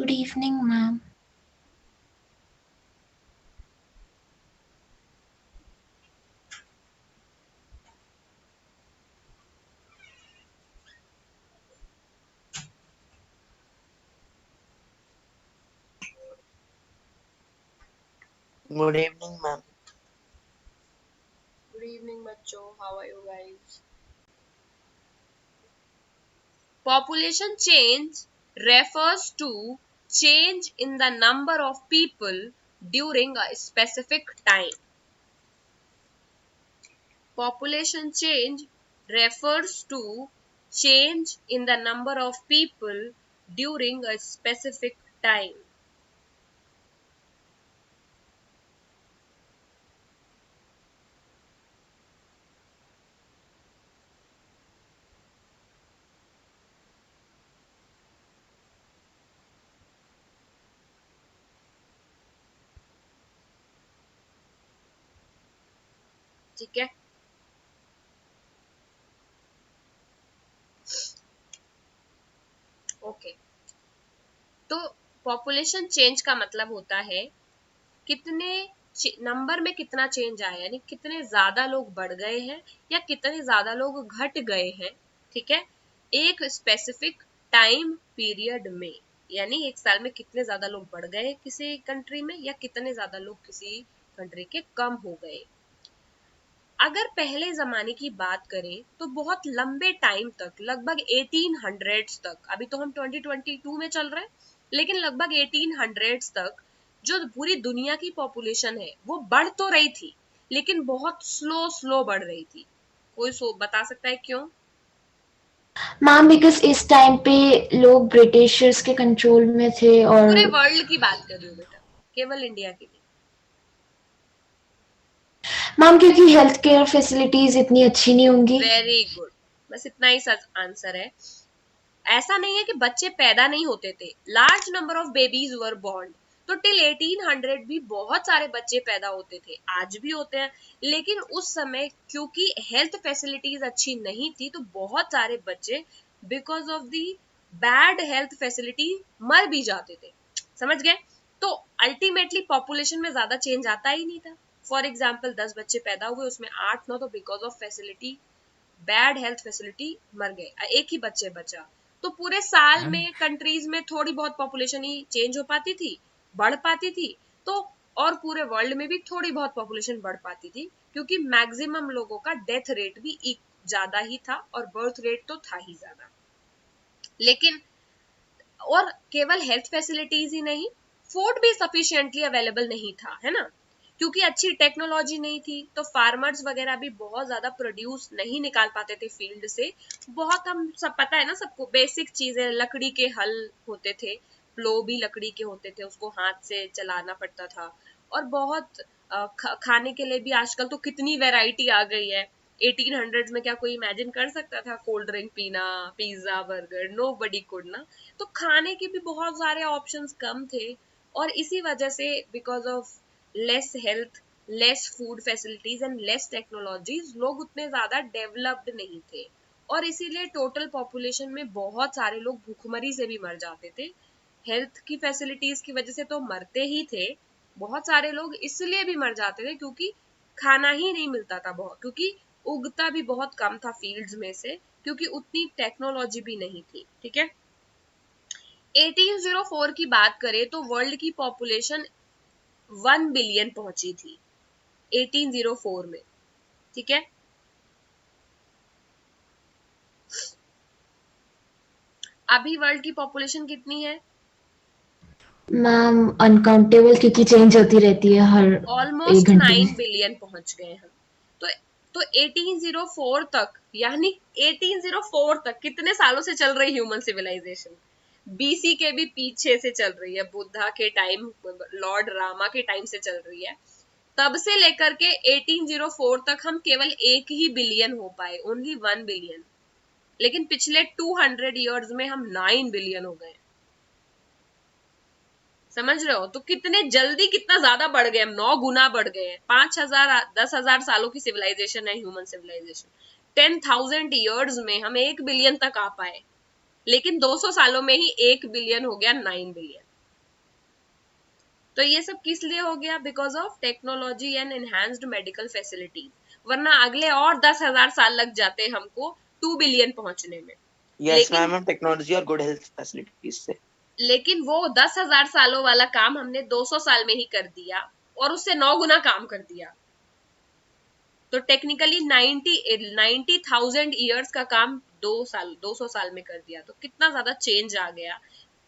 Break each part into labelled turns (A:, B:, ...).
A: Good evening, ma'am.
B: Good evening, ma'am.
C: Good evening, बच्चों. How are you guys? Population change refers to change in the number of people during a specific time. Population change refers to change in the number of people during a specific time. ठीक है. Okay. तो population change का मतलब होता है कितने number में कितना चेंज आया, यानी कितने ज्यादा लोग बढ़ गए हैं या कितने ज्यादा लोग घट गए हैं. ठीक है. एक स्पेसिफिक टाइम पीरियड में, यानी एक साल में कितने ज्यादा लोग बढ़ गए किसी कंट्री में या कितने ज्यादा लोग किसी कंट्री के कम हो गए. अगर पहले जमाने की बात करें तो बहुत लंबे टाइम तक, लगभग 1800s तक, अभी तो हम 2022 में चल रहे हैं, लेकिन लगभग 1800s तक जो पूरी दुनिया की पॉपुलेशन है वो बढ़ तो रही थी, लेकिन बहुत स्लो स्लो बढ़ रही थी. कोई बता सकता है क्यों?
A: मैम बिकॉज इस टाइम पे लोग ब्रिटिशर्स के कंट्रोल में थे और
C: पूरे वर्ल्ड की बात कर रही हूँ बेटा, केवल इंडिया की नहीं.
A: मैम क्योंकि हेल्थ केयर फैसिलिटीज इतनी अच्छी नहीं होंगी.
C: Very good. बस इतना ही सच आंसर है. ऐसा नहीं है कि बच्चे पैदा नहीं होते थे, large number of babies were born. तो टिल 1800 भी बहुत सारे बच्चे पैदा होते थे, आज भी होते हैं. लेकिन उस समय क्योंकि हेल्थ फैसिलिटीज अच्छी नहीं थी तो बहुत सारे बच्चे because of the bad health facility मर भी जाते थे. समझ गए? तो अल्टीमेटली पॉपुलेशन में ज्यादा चेंज आता ही नहीं था. फॉर एग्जाम्पल 10 बच्चे पैदा हुए, उसमें 8-9 तो because of facility, bad health facility मर गए, एक ही बच्चे बचा. तो पूरे साल में कंट्रीज में थोड़ी बहुत पॉपुलेशन ही चेंज हो पाती थी, बढ़ पाती थी. तो और पूरे वर्ल्ड में भी थोड़ी बहुत पॉपुलेशन बढ़ पाती थी, क्योंकि मैक्सिमम लोगों का डेथ रेट भी ज्यादा ही था और बर्थ रेट तो था ही ज्यादा. लेकिन और केवल हेल्थ फैसिलिटीज ही नहीं, फूड भी सफिशिएंटली अवेलेबल नहीं था, है ना. क्योंकि अच्छी टेक्नोलॉजी नहीं थी तो फार्मर्स वगैरह भी बहुत ज्यादा प्रोड्यूस नहीं निकाल पाते थे फील्ड से. बहुत, हम सब पता है ना सबको, बेसिक चीजें, लकड़ी के हल होते थे, प्लो भी लकड़ी के होते थे, उसको हाथ से चलाना पड़ता था. और बहुत खाने के लिए भी आजकल तो कितनी वैरायटी आ गई है. 1800 में क्या कोई इमेजिन कर सकता था कोल्ड ड्रिंक पीना, pizza burger? Nobody could ना. तो खाने के भी बहुत सारे ऑप्शंस कम थे. और इसी वजह से because of less health, less food facilities and less technologies, लोग उतने ज्यादा डेवलप्ड नहीं थे. और इसीलिए टोटल पॉपुलेशन में बहुत सारे लोग भूखमरी से भी मर जाते थे. हेल्थ की फैसिलिटीज की वजह से तो मरते ही थे, बहुत सारे लोग इसलिए भी मर जाते थे क्योंकि खाना ही नहीं मिलता था बहुत, क्योंकि उगता भी बहुत कम था फील्ड्स में से, क्योंकि उतनी टेक्नोलॉजी भी नहीं थी. ठीक है. 1804 की बात करें तो वर्ल्ड की पॉपुलेशन 1 बिलियन पहुंची थी 1804 में. ठीक है. अभी वर्ल्ड की पॉपुलेशन कितनी है?
A: मैम अनकाउंटेबल क्योंकि चेंज होती रहती है हर एक
C: ऑलमोस्ट
A: घंटे में.
C: 9 बिलियन पहुंच गए हम. तो 1804 तक, यानी 1804 तक कितने सालों से चल रही ह्यूमन सिविलाइजेशन? बीसी के भी पीछे से चल रही है, बुद्धा के टाइम, लॉर्ड रामा के टाइम से चल रही है. तब से लेकर के 1804 तक हम केवल 1 ही बिलियन हो पाए, ओनली 1 बिलियन. लेकिन पिछले 200 ईयर्स में हम 9 बिलियन हो गए. समझ रहे हो? तो कितने जल्दी, कितना ज्यादा बढ़ गए हम, 9 गुना बढ़ गए हैं. 5,000 10,000 सालों की सिविलाइजेशन है ह्यूमन सिविलाइजेशन. 10,000 ईयर्स में हम 1 बिलियन तक आ पाए, लेकिन 200 सालों में ही 1 बिलियन हो गया 9 बिलियन. तो ये सब किस लिए हो गया? Because of technology and enhanced medical facilities, वरना अगले और 10,000 साल लग जाते हमको 2 बिलियन पहुंचने में।
B: यस
C: लेकिन
B: मैम, टेक्नोलॉजी और गुड हेल्थ फैसिलिटीज से।
C: लेकिन वो 10,000 सालों वाला काम हमने 200 साल में ही कर दिया और उससे 9 गुना काम कर दिया। तो टेक्निकली 90,000 ईयर्स का काम 200 साल में कर दिया। तो कितना ज्यादा चेंज आ गया,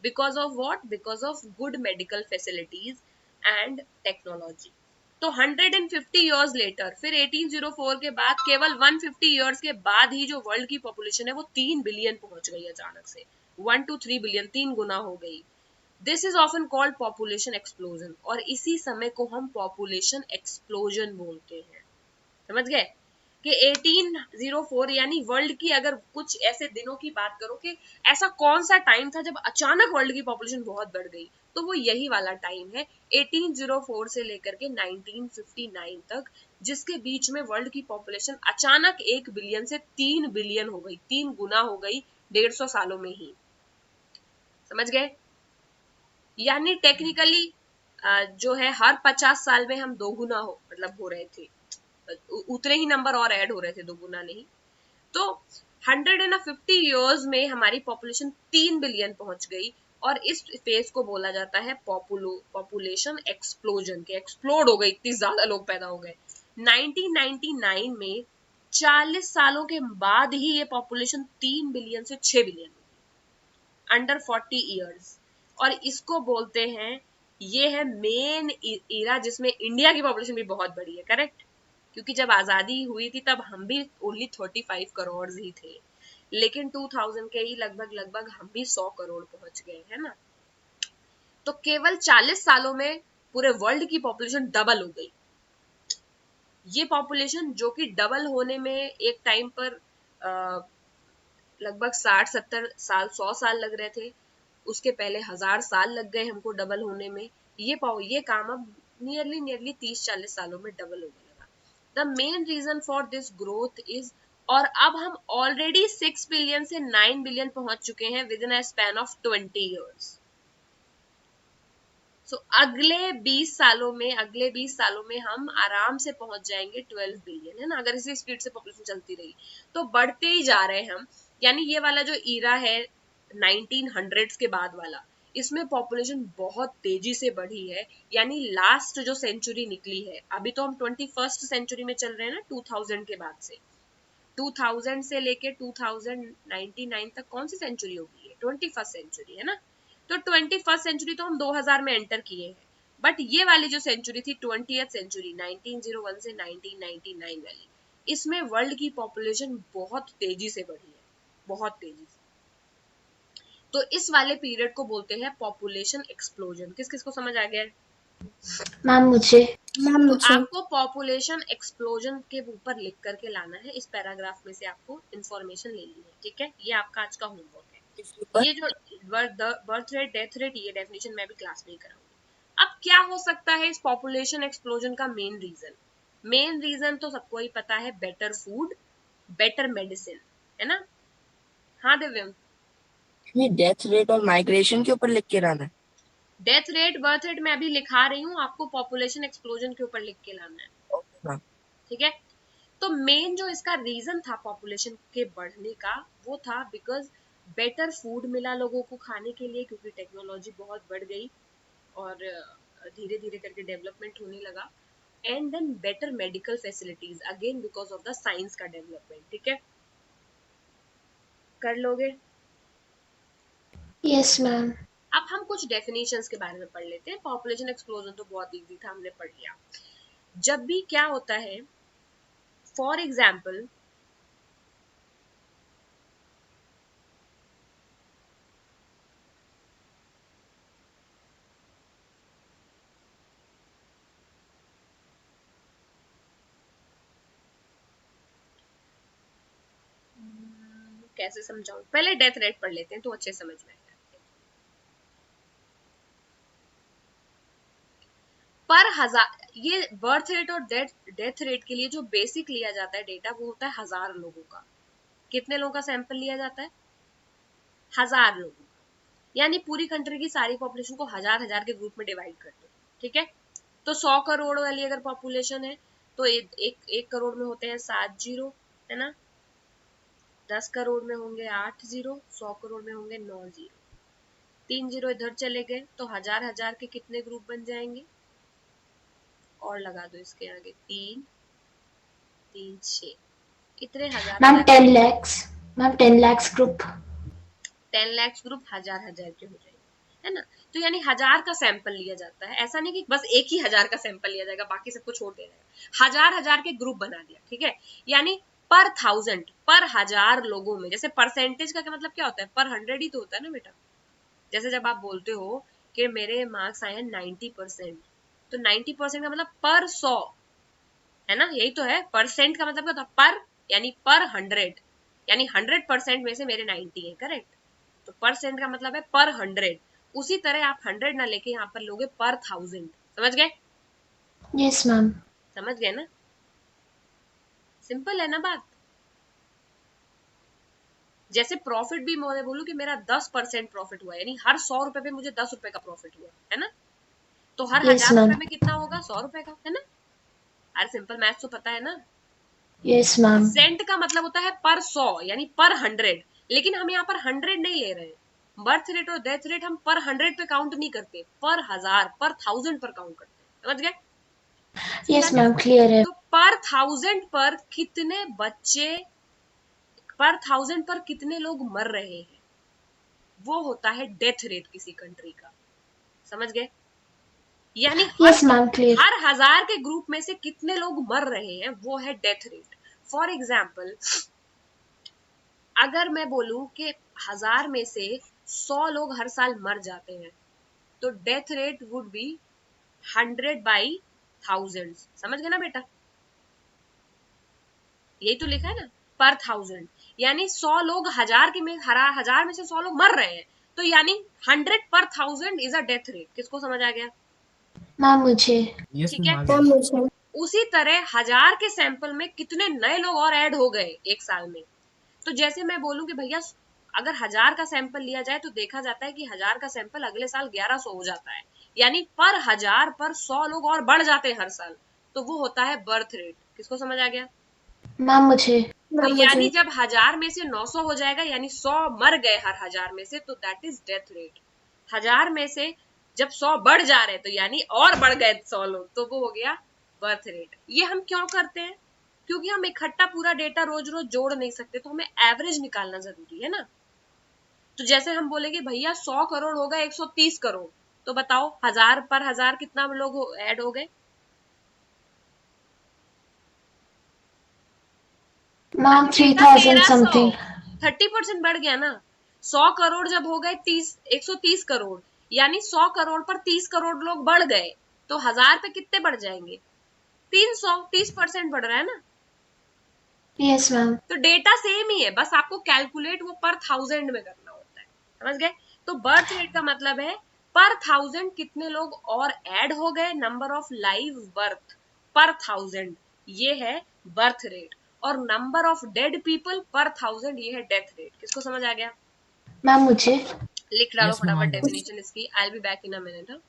C: because of what? Because of good medical facilities and technology. तो 150 ईयर्स लेटर, फिर 1804 के बाद केवल 150 ईयर्स के बाद ही जो वर्ल्ड की पॉपुलेशन है वो 3 बिलियन पहुंच गई अचानक से। 1 to 3 बिलियन, 3 गुना हो गई। This is often called population explosion, और इसी समय को हम पॉपुलेशन एक्सप्लोजन बोलते हैं। समझ गए कि 1804 यानी वर्ल्ड की, अगर कुछ ऐसे दिनों की बात करो कि ऐसा कौन सा टाइम था जब अचानक वर्ल्ड की पॉपुलेशन बहुत बढ़ गई, तो वो यही वाला टाइम है 1804 से लेकर के 1959 तक, जिसके बीच में वर्ल्ड की पॉपुलेशन अचानक 1 बिलियन से 3 बिलियन हो गई, 3 गुना हो गई 150 सालों में ही। समझ गए? यानी टेक्निकली जो है हर 50 साल में हम 2 गुना हो रहे थे, उतने ही नंबर और ऐड हो रहे थे, 2 गुना नहीं। तो 150 ईयर्स में हमारी पॉपुलेशन 3 बिलियन पहुंच गई, और इस फेज को बोला जाता है पॉपुलेशन एक्सप्लोजन, के एक्सप्लोड हो गई, इतनी ज्यादा लोग पैदा हो गए। 1999 में 40 सालों के बाद ही ये पॉपुलेशन 3 बिलियन से 6 बिलियन, अंडर 40 ईयर्स। और इसको बोलते हैं, ये है मेन इरा जिसमें इंडिया की पॉपुलेशन भी बहुत बड़ी है। करेक्ट? क्योंकि जब आजादी हुई थी तब हम भी ओनली 35 करोड़ ही थे, लेकिन 2000 के ही लगभग लगभग हम भी 100 करोड़ पहुंच गए, है ना। तो केवल 40 सालों में पूरे वर्ल्ड की पॉपुलेशन डबल हो गई। ये पॉपुलेशन जो कि डबल होने में एक टाइम पर लगभग 60-70 साल, 100 साल लग रहे थे, उसके पहले 1000 साल लग गए हमको डबल होने में। ये काम अब नियरली 30-40 सालों में डबल होने लगा। The main reason for this growth is, और अब हम ऑलरेडी 6 बिलियन से 9 बिलियन पहुंच चुके हैं within a span of 20 years. सो अगले 20 सालों में हम आराम से पहुंच जाएंगे 12 बिलियन, है ना, अगर इसी स्पीड से पॉपुलेशन चलती रही तो। बढ़ते ही जा रहे हैं हम, यानी ये वाला जो ईरा है 1900s के बाद वाला, इसमें पॉपुलेशन बहुत तेजी से बढ़ी है। यानी लास्ट जो सेंचुरी निकली है, अभी तो हम 21st सेंचुरी में चल रहे हैं ना, 2000 के बाद से, 2000 से लेके 2099 तक कौन सी सेंचुरी होगी? है 21st सेंचुरी, है ना। तो 21st सेंचुरी तो हम 2000 में एंटर किए हैं, बट ये वाली जो सेंचुरी थी 20th सेंचुरी 1901 से 1999 वाली, इसमें वर्ल्ड की पॉपुलेशन बहुत तेजी से बढ़ी है, बहुत तेजी से। तो इस वाले पीरियड को बोलते हैं पॉपुलेशन एक्सप्लोजन। किस किस को समझ आ गया है?
A: मैम मुझे।
C: तो आपको पॉपुलेशन एक्सप्लोजन के ऊपर लिख करके लाना है, इस पैराग्राफ में से आपको इंफॉर्मेशन लेनी है, ठीक है। ये आपका आज का होमवर्क है। ये जो बर्थ रेट, डेथ रेट, ये डेफिनेशन मैं भी क्लास में ही कराऊंगी। अब क्या हो सकता है इस पॉपुलेशन एक्सप्लोजन का मेन रीजन? मेन रीजन तो सबको ही पता है, बेटर फूड, बेटर मेडिसिन, है ना। हाँ दिव्यम?
D: ये डेथ रेट और माइग्रेशन के ऊपर लिख के लाना है।
C: डेथ रेट, बर्थ रेट मैं अभी लिखा रही हूँ, आपको पॉपुलेशन एक्सप्लोजन के ऊपर लिख के लाना है,
D: ओके मैम।
C: ठीक है। तो मेन जो इसका रीजन था पॉपुलेशन के बढ़ने का, वो था बिकॉज बेटर फूड मिला लोगों को खाने के लिए, क्योंकि टेक्नोलॉजी बहुत बढ़ गई और धीरे धीरे करके डेवलपमेंट होने लगा। And then better medical facilities, again because of the science का डेवलपमेंट, ठीक है। कर लोगे?
A: Yes ma'am.
C: अब हम कुछ डेफिनेशंस के बारे में पढ़ लेते हैं। पॉपुलेशन एक्सप्लोजन तो बहुत इजी था, हमने पढ़ लिया। जब भी क्या होता है, फॉर एग्जाम्पल कैसे समझाऊं, पहले डेथ रेट पढ़ लेते हैं तो अच्छे समझ में आएगा। पर हजार, ये बर्थ रेट और डेथ रेट के लिए जो बेसिक लिया जाता है डेटा, वो होता है 1000 लोगों का। कितने लोगों का सैंपल लिया जाता है? 1000 लोगों का। यानी पूरी कंट्री की सारी पॉपुलेशन को 1000 1000 के ग्रुप में डिवाइड कर दो, ठीक है। तो 100 करोड़ वाली अगर पॉपुलेशन है तो एक करोड़ में होते हैं 7 जीरो, है ना। 10 करोड़ में होंगे 8 जीरो, 100 करोड़ में होंगे 9 जीरो। 3 जीरो इधर चले गए तो हजार हजार के कितने ग्रुप बन जाएंगे, और लगा दो इसके आगे, 3 3 6, इतने हजार
A: मैम
C: हजार
A: 10 lakhs, ma'am 10 lakhs group.
C: 10 lakh group हजार हजार के हो जाएंगे, है ना। तो यानी हजार का सैंपल लिया जाता है, ऐसा नहीं कि बस एक ही हजार का सैंपल लिया जाएगा बाकी सबको छोड़ दिया जाएगा। हजार हजार के ग्रुप बना दिया, ठीक है। यानी पर 1000, पर हजार लोगों में, जैसे परसेंटेज का क्या मतलब क्या होता है, पर 100 ही तो होता है ना बेटा। जैसे जब आप बोलते हो कि मेरे मार्क्स आए हैं 90%, तो 90% का मतलब पर 100, है ना, यही तो है। परसेंट का मतलब क्या होता है, पर, यानी पर 100, यानी 100% में से मेरे 90 है, करेक्ट। तो परसेंट का मतलब है पर 100। उसी तरह आप 100 ना लेके यहाँ पर लोगे पर 1000, समझ गए।
A: Yes ma'am.
C: समझ गए ना, सिंपल है ना बात। जैसे प्रॉफिट भी मैं बोलूं कि मेरा 10% प्रॉफिट हुआ, यानी हर 100 रुपए पे मुझे 10 रुपए का प्रॉफिट हुआ, है ना। तो हर
A: यस
C: 1000
A: मैम।
C: रुपए में कितना होगा, 100 रुपए का, है ना। अरे सिंपल मैथ तो पता है ना।
A: Yes ma'am.
C: परसेंट का मतलब होता है पर 100, यानी पर 100, लेकिन हम यहाँ पर 100 नहीं ले रहे हैं। बर्थ रेट और डेथ रेट हम पर 100 पे काउंट नहीं करते, पर हजार, पर 1000 पर काउंट करते हैं, समझ गए।
A: यस
C: यानी
A: मैम क्लियर है।
C: तो पर 1000 पर कितने बच्चे, पर 1000 पर कितने लोग मर रहे हैं, वो होता है डेथ रेट किसी कंट्री का, समझ गए। यानी
A: यस मैम क्लियर।
C: हर हजार के ग्रुप में से कितने लोग मर रहे हैं, वो है डेथ रेट। फॉर एग्जाम्पल, अगर मैं बोलूं कि 1000 में से 100 लोग हर साल मर जाते हैं, तो डेथ रेट वुड बी 100/1000, समझ गए ना बेटा। यही तो लिखा है ना, पर 1000, यानी 100 लोग हजार के में, हजार में से 100 लोग मर रहे हैं, तो यानी 100/1000 इज अ डेथ रेट। किसको समझ आ गया,
A: मैम मुझे।
E: यस
C: ठीक
E: मैम
C: है।
E: आ गया।
C: उसी तरह हजार के सैंपल में कितने नए लोग और ऐड हो गए एक साल में। तो जैसे मैं बोलूं कि भैया अगर 1000 का सैंपल लिया जाए तो देखा जाता है कि 1000 का सैंपल अगले साल 1100 हो जाता है, यानी पर हजार पर 100 लोग और बढ़ जाते हैं हर साल, तो वो होता है बर्थ रेट। किसको समझ आ गया।
A: मैम मुझे।
C: तो यानी जब 1000 में से 900 हो जाएगा, यानी 100 मर गए हर 1000 में से, तो दैट इज डेथ रेट। 1000 में से जब 100 बढ़ जा रहे तो यानी और बढ़ गए 100 लोग, तो वो हो गया बर्थ रेट। ये हम क्यों करते हैं, क्योंकि हम इकट्ठा पूरा डेटा रोज रोज जोड़ नहीं सकते, तो हमें एवरेज निकालना जरूरी है ना। तो जैसे हम बोलेंगे भैया 100 करोड़ होगा 130 करोड़, तो बताओ हजार पर हजार कितना लोग ऐड हो गए।
A: मैम
C: अरे बेटा
A: 3000
C: 1300,
A: समथिंग।
C: 30% बढ़ गया ना। 100 करोड़ जब हो गए 130 करोड़, यानी 100 करोड़ पर 30 करोड़ लोग बढ़ गए, तो हजार पे कितने बढ़ जाएंगे, 300, 30% बढ़ रहा है ना।
A: Yes ma'am.
C: तो डेटा सेम ही है, बस आपको कैलकुलेट वो पर 1000 में करना होता है, समझ गए। तो बर्थ रेट का मतलब है पर 1000 कितने लोग और ऐड हो गए, नंबर ऑफ लाइव बर्थ पर 1000, ये है बर्थ रेट। और नंबर ऑफ डेड पीपल पर 1000, ये है डेथ रेट। किसको समझ आ गया।
A: मैम मुझे।
C: लिख डालो
E: यस मैम आ
C: फटाफट
E: गया।
C: डेफिनेशन इसकी, I will be back in a minute.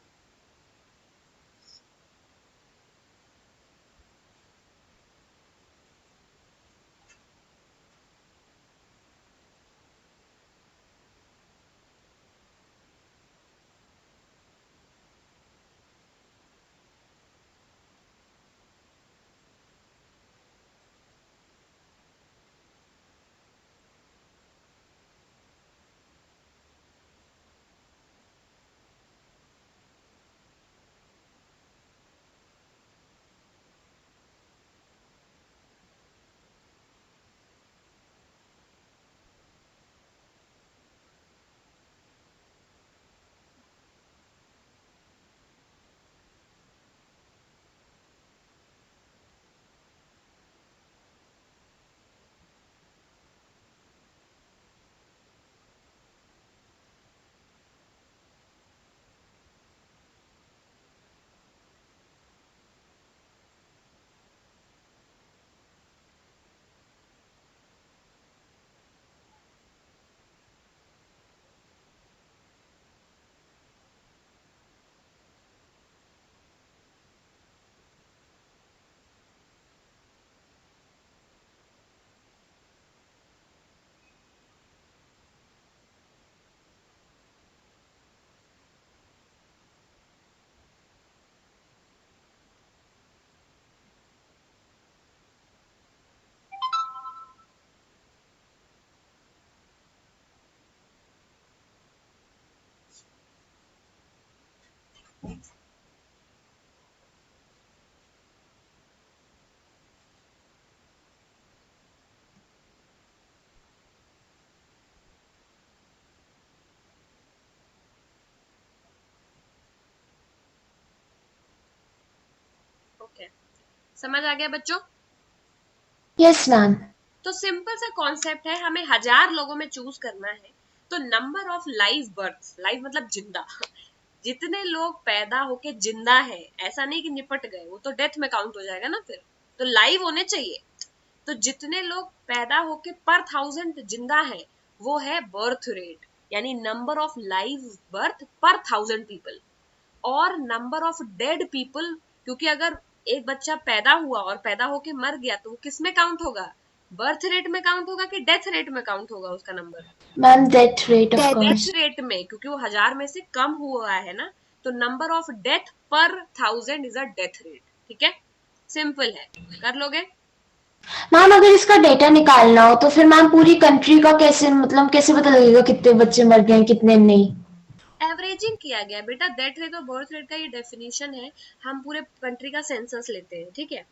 C: Okay, समझ आ गया बच्चों?
A: Yes ma'am.
C: तो सिंपल सा कॉन्सेप्ट है, हमें 1000 लोगों में चूज करना है, तो number of live birth, live मतलब जिंदा, जितने लोग पैदा होके जिंदा है, ऐसा नहीं कि निपट गए, वो तो डेथ में काउंट हो जाएगा ना फिर, तो लाइव होने चाहिए। तो जितने लोग पैदा होके पर 1000 जिंदा है, वो है बर्थ रेट, यानी नंबर ऑफ लाइव बर्थ पर 1000 पीपल। और नंबर ऑफ डेड पीपल, क्योंकि अगर एक बच्चा पैदा हुआ और पैदा होके मर गया तो वो किस में काउंट होगा? बर्थ रेट में काउंट होगा कि डेथ रेट में काउंट होगा उसका number?
A: Ma'am death rate of
C: death
A: course.
C: Rate में, क्योंकि वो 1000 में से कम हुआ है ना, तो नंबर ऑफ डेथ पर 1000 इज अ डेथ रेट। ठीक है, सिंपल है, कर लोगे?
A: मैम अगर इसका डेटा निकालना हो तो फिर मैम पूरी कंट्री का कैसे, मतलब कैसे पता लगेगा कितने बच्चे मर गए कितने नहीं?
C: एवरेजिंग किया गया बेटा, डेथ रेट और बर्थ रेट का ये डेफिनेशन है। हम पूरे कंट्री का सेंसस लेते हैं, ठीक है,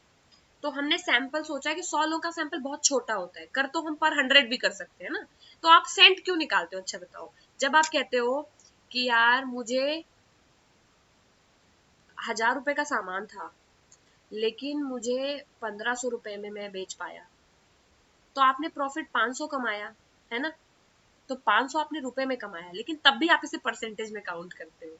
C: तो हमने सैंपल सोचा कि 100 लोगों का सैंपल बहुत छोटा होता है, कर तो हम पर 100 भी कर सकते हैं ना, तो आप सेंट क्यों निकालते हो? अच्छा बताओ, जब आप कहते हो कि यार मुझे 1000 रुपए का सामान था लेकिन मुझे 1500 रुपए में मैं बेच पाया, तो आपने प्रॉफिट 500 कमाया, है ना? तो 500 आपने रुपए में कमाया, लेकिन तब भी आप इसे परसेंटेज में काउंट करते हो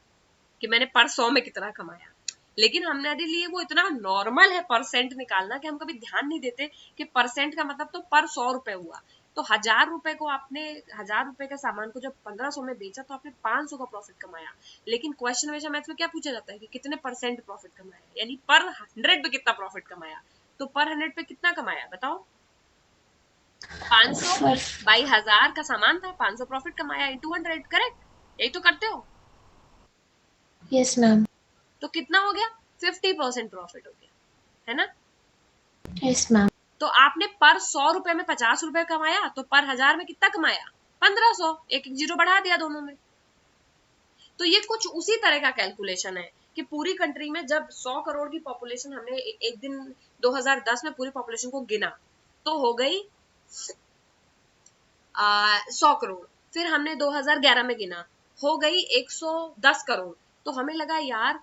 C: कि मैंने पर 100 में कितना कमाया। लेकिन हमारे लिए वो इतना नॉर्मल है परसेंट निकालना कि हम कभी ध्यान नहीं देते कि परसेंट का मतलब तो पर 100 रुपए हुआ। तो 1000 रुपए को आपने, 1000 रुपए के सामान को जब 1500 में बेचा तो आपने 500 का प्रॉफिट कमाया। लेकिन क्वेश्चन हमेशा मैथ में क्या पूछा जाता है कि कितने परसेंट प्रॉफिट कमाया, यानी पर 100 पे कितना प्रॉफिट कमाया। तो पर 100 पे कितना कमाया बताओ? 500 बाई 1000 का सामान था, 500 प्रॉफिट कमाया इंटू 100, करेक्ट? यही तो करते हो।
A: Yes ma'am.
C: तो कितना हो गया? 50% प्रॉफिट हो गया, है ना?
A: Yes ma'am.
C: तो आपने पर 100 रुपए में 50 रुपए कमाया, तो पर 1000 में कितना कमाया? 1500, एक एक जीरो बढ़ा दिया दोनों में। तो ये कुछ उसी तरह का कैलकुलेशन है कि पूरी कंट्री में जब 100 करोड़ की पॉपुलेशन, हमने एक दिन 2010 में पूरी पॉपुलेशन को गिना तो हो गई 100 करोड़। फिर हमने 2011 में गिना, हो गई 110 करोड़। तो हमें लगा यार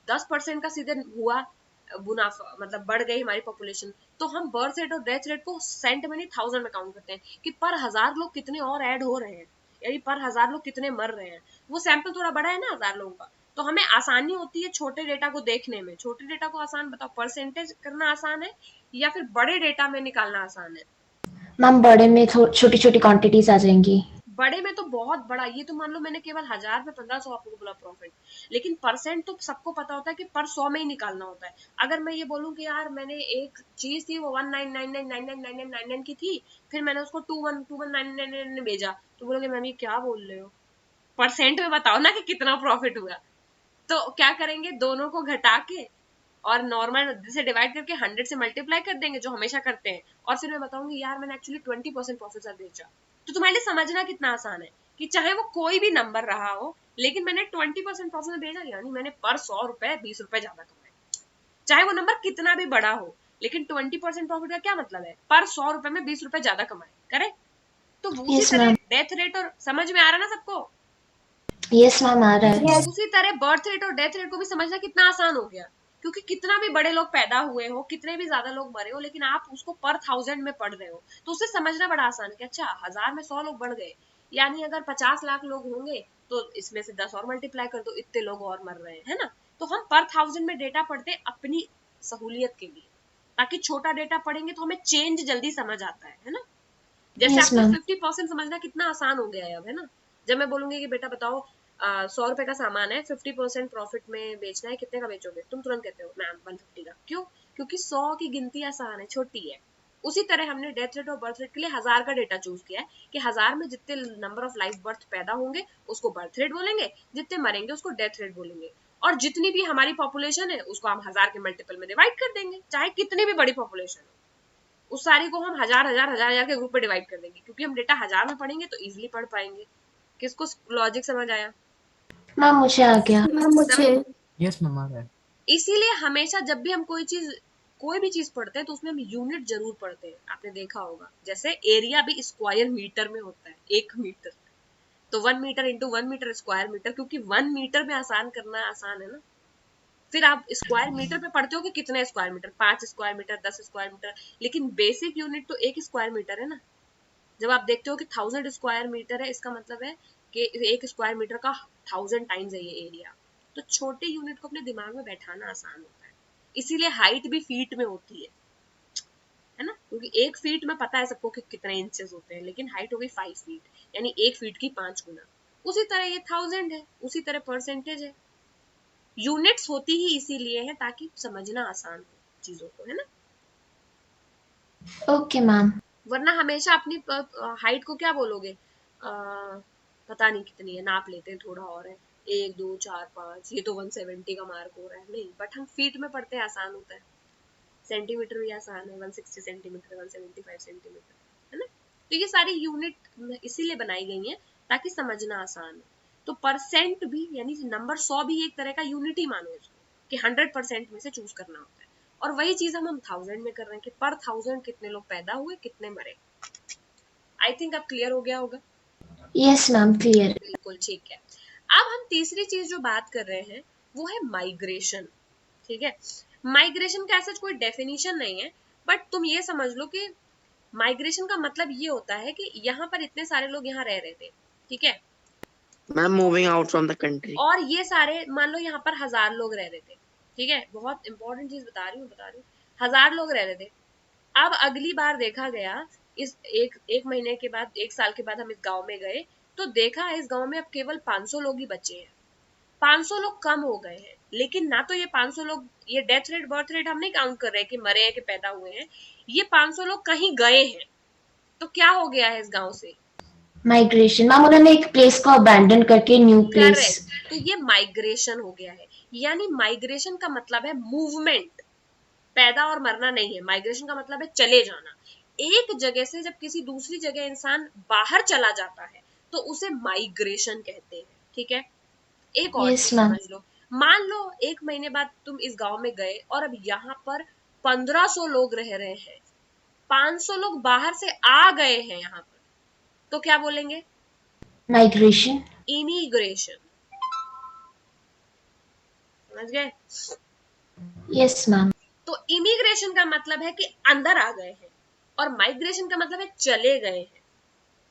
C: 10% का सीधे हुआ मुनाफा, मतलब बढ़ गई हमारी पॉपुलेशन। तो हम बर्थ रेट और डेथ रेट को सेंट में नहीं 1000 में काउंट करते हैं कि पर 1000 लोग कितने और ऐड हो रहे हैं, यानी पर 1000 लोग कितने मर रहे हैं। वो सैंपल थोड़ा बड़ा है ना 1000 लोगों का, तो हमें आसानी होती है छोटे डेटा को देखने में। छोटे डेटा को आसान बताओ, परसेंटेज करना आसान है या फिर बड़े डेटा में निकालना आसान है?
A: मैम बड़े में छोटी छोटी क्वांटिटीज आ जाएंगी।
C: बड़े में तो बहुत बड़ा, ये तो मान लो मैंने केवल 1000 में 1500 आपको बोला प्रॉफिट, लेकिन परसेंट तो सबको पता होता है कि पर 100 में ही निकालना होता है। अगर मैं ये बोलूं कि यार मैंने एक चीज थी वो 1999999999 की थी, फिर मैंने उसको 21219999 में भेजा, तो बोलोगे मैम ये क्या बोल रहे हो, परसेंट में बताओ ना कि कितना प्रॉफिट हुआ। तो क्या करेंगे, दोनों को घटा के और नॉर्मल से डिवाइड करके 100 से मल्टीप्लाई कर देंगे, जो हमेशा करते हैं, और फिर मैं बताऊंगी यार मैंने एक्चुअली 20% प्रॉफिट साथ बेचा। तो तुम्हारे लिए समझना कितना आसान है कि चाहे वो कोई भी नंबर रहा हो, लेकिन मैंने 20% प्रॉफिट में बेचा, यानी मैंने पर 100 रुपए 20 रुपए ज्यादा कमाए। चाहे वो नंबर कितना भी बड़ा हो, लेकिन 20% प्रॉफिट का क्या मतलब है? पर 100 रुपए में 20 रुपए ज्यादा कमाए, करेक्ट? तो उसी
A: यस
C: तरह
A: मैम।
C: डेथ रेट, और समझ में आ रहा ना सबको?
A: यस मैम आ रहा है।
C: उसी तरह बर्थ रेट और डेथ रेट को भी समझना कितना आसान हो गया, क्योंकि कितना भी बड़े लोग पैदा हुए हो, कितने भी ज्यादा लोग मरे हो, लेकिन आप उसको पर 1000 में पढ़ रहे हो, तो उसे समझना बड़ा आसान है कि अच्छा 1000 में 100 लोग बढ़ गए, यानी अगर 50 लाख लोग होंगे तो इसमें से 10 और मल्टीप्लाई कर दो, इतने लोग और मर रहे हैं, है ना? तो हम पर 1000 में डेटा पढ़ते अपनी सहूलियत के लिए, ताकि छोटा डेटा पढ़ेंगे तो हमें चेंज जल्दी समझ आता है ना? जैसे
A: यस
C: आपको
A: मैम।
C: 50% समझना कितना आसान हो गया है अब, है ना? जब मैं बोलूंगी कि बेटा बताओ 100 रुपए का सामान है, 50% प्रॉफिट में बेचना है, कितने का बेचोगे? तुम तुरंत कहते हो मैम 150 का। क्यों? क्योंकि 100 की गिनती आसान है, छोटी है। उसी तरह हमने डेथ रेट और बर्थ रेट के लिए 1000 का डेटा चूज किया है कि 1000 में जितने नंबर ऑफ लाइफ बर्थ पैदा होंगे उसको बर्थ रेट बोलेंगे, जितने मरेंगे उसको डेथ रेट बोलेंगे, और जितनी भी हमारी पॉपुलेशन है उसको हम 1000 के मल्टीपल में डिवाइड कर देंगे, चाहे कितनी भी बड़ी पॉपुलेशन हो। उस सारी को हम हजार हजार हजार हजार के ग्रुप में डिवाइड कर देंगे, क्योंकि हम डेटा 1000 में पढ़ेंगे तो इजीली पढ़ पाएंगे। किसको लॉजिक समझ आया?
A: मैम मुझे आ गया।
D: मैम मुझे
E: यस मैम आ रहा है।
C: इसीलिए हमेशा जब भी हम कोई भी चीज पढ़ते हैं तो उसमें हम यूनिट जरूर पढ़ते हैं, आपने देखा होगा। जैसे एरिया भी स्क्वायर मीटर में होता है, 1 मीटर, तो 1 metre into 1 metre square metre, क्योंकि 1 मीटर में आसान करना आसान है ना। फिर आप स्क्वायर मीटर पे पढ़ते हो कि कितने square metre, 5 square metre, 10 square metre, लेकिन बेसिक यूनिट तो 1 स्क्वायर मीटर है ना। जब आप देखते हो कि 1000 स्क्वायर मीटर है, इसका मतलब है कि 1 स्क्वायर मीटर का 1000 टाइम्स है ये एरिया। तो छोटे यूनिट को अपने दिमाग में बैठाना आसान होता है। इसीलिए हाइट भी फीट में होती है ना, क्योंकि 1 फीट में पता है सबको कि कितने इंचेस होते हैं, लेकिन हाइट हो गई 5 फीट, यानी 1 फीट की 5 गुना। उसी तरह ये 1000 है, उसी तरह परसेंटेज है। यूनिट्स होती ही इसीलिए है ताकि समझना आसान हो चीजों को, है ना।
A: Okay ma'am.
C: वरना हमेशा अपनी हाइट को क्या बोलोगे, पता नहीं कितनी है, नाप लेते हैं थोड़ा और है, 1 2 4 5, ये तो 170 का मार्क हो रहा है, नहीं, बट हम फीट में पढ़ते हैं, आसान होता है। सेंटीमीटर भी आसान है, 160 सेंटीमीटर, 175 सेंटीमीटर, है ना। तो ये सारी यूनिट इसीलिए बनाई गई है ताकि समझना आसान हो। तो परसेंट भी यानी नंबर 100 भी एक तरह का यूनिट ही मानो इसको, कि 100% में से चूज करना होता है। और वही चीज हम 1000 में कर रहे हैं कि पर 1000 कितने लोग पैदा हुए, कितने मरे। आई थिंक अब क्लियर हो गया होगा।
A: Yes ma'am clear.
C: बिल्कुल ठीक है। अब हम तीसरी चीज जो बात कर रहे हैं वो है माइग्रेशन। ठीक है, माइग्रेशन का ऐसा कोई डेफिनेशन नहीं है, बट तुम ये समझ लो कि माइग्रेशन का मतलब ये होता है कि यहाँ पर इतने सारे लोग यहाँ रह रहे थे, ठीक है,
B: ma'am moving out from the country.
C: और ये सारे मान लो यहाँ पर 1000 लोग रह रहे थे, ठीक है, बहुत इंपॉर्टेंट चीज बता रही हूँ, 1000 लोग रह रहे थे। अब अगली बार देखा गया, इस एक महीने के बाद, 1 साल के बाद हम इस गांव में गए, तो देखा इस गांव में अब केवल 500 लोग ही बचे हैं। 500 लोग कम हो गए हैं, लेकिन ना तो ये 500 लोग, ये डेथ रेट बर्थ रेट हम नहीं काउंट कर रहे कि मरे हैं कि पैदा हुए हैं, ये 500 लोग कहीं गए हैं। तो क्या हो गया है इस गांव से,
A: माइग्रेशन मैम, उन्होंने एक प्लेस को अबैंडन करके न्यू प्लेस।
C: करेक्ट, तो ये माइग्रेशन हो गया है। यानी माइग्रेशन का मतलब है मूवमेंट, पैदा और मरना नहीं है। माइग्रेशन का मतलब है चले जाना। एक जगह से जब किसी दूसरी जगह इंसान बाहर चला जाता है तो उसे माइग्रेशन कहते हैं, ठीक है। एक और
A: यस
C: चीज
A: मैम।
C: समझ लो, मान लो 1 महीने बाद तुम इस गांव में गए और अब यहाँ पर 1500 लोग रह रहे हैं, 500 लोग बाहर से आ गए हैं यहाँ पर, तो क्या बोलेंगे,
A: माइग्रेशन।
C: इमिग्रेशन। समझ गए।
A: Yes ma'am.
C: तो इमिग्रेशन का मतलब है कि अंदर आ गए हैं, और माइग्रेशन का मतलब है चले गए हैं।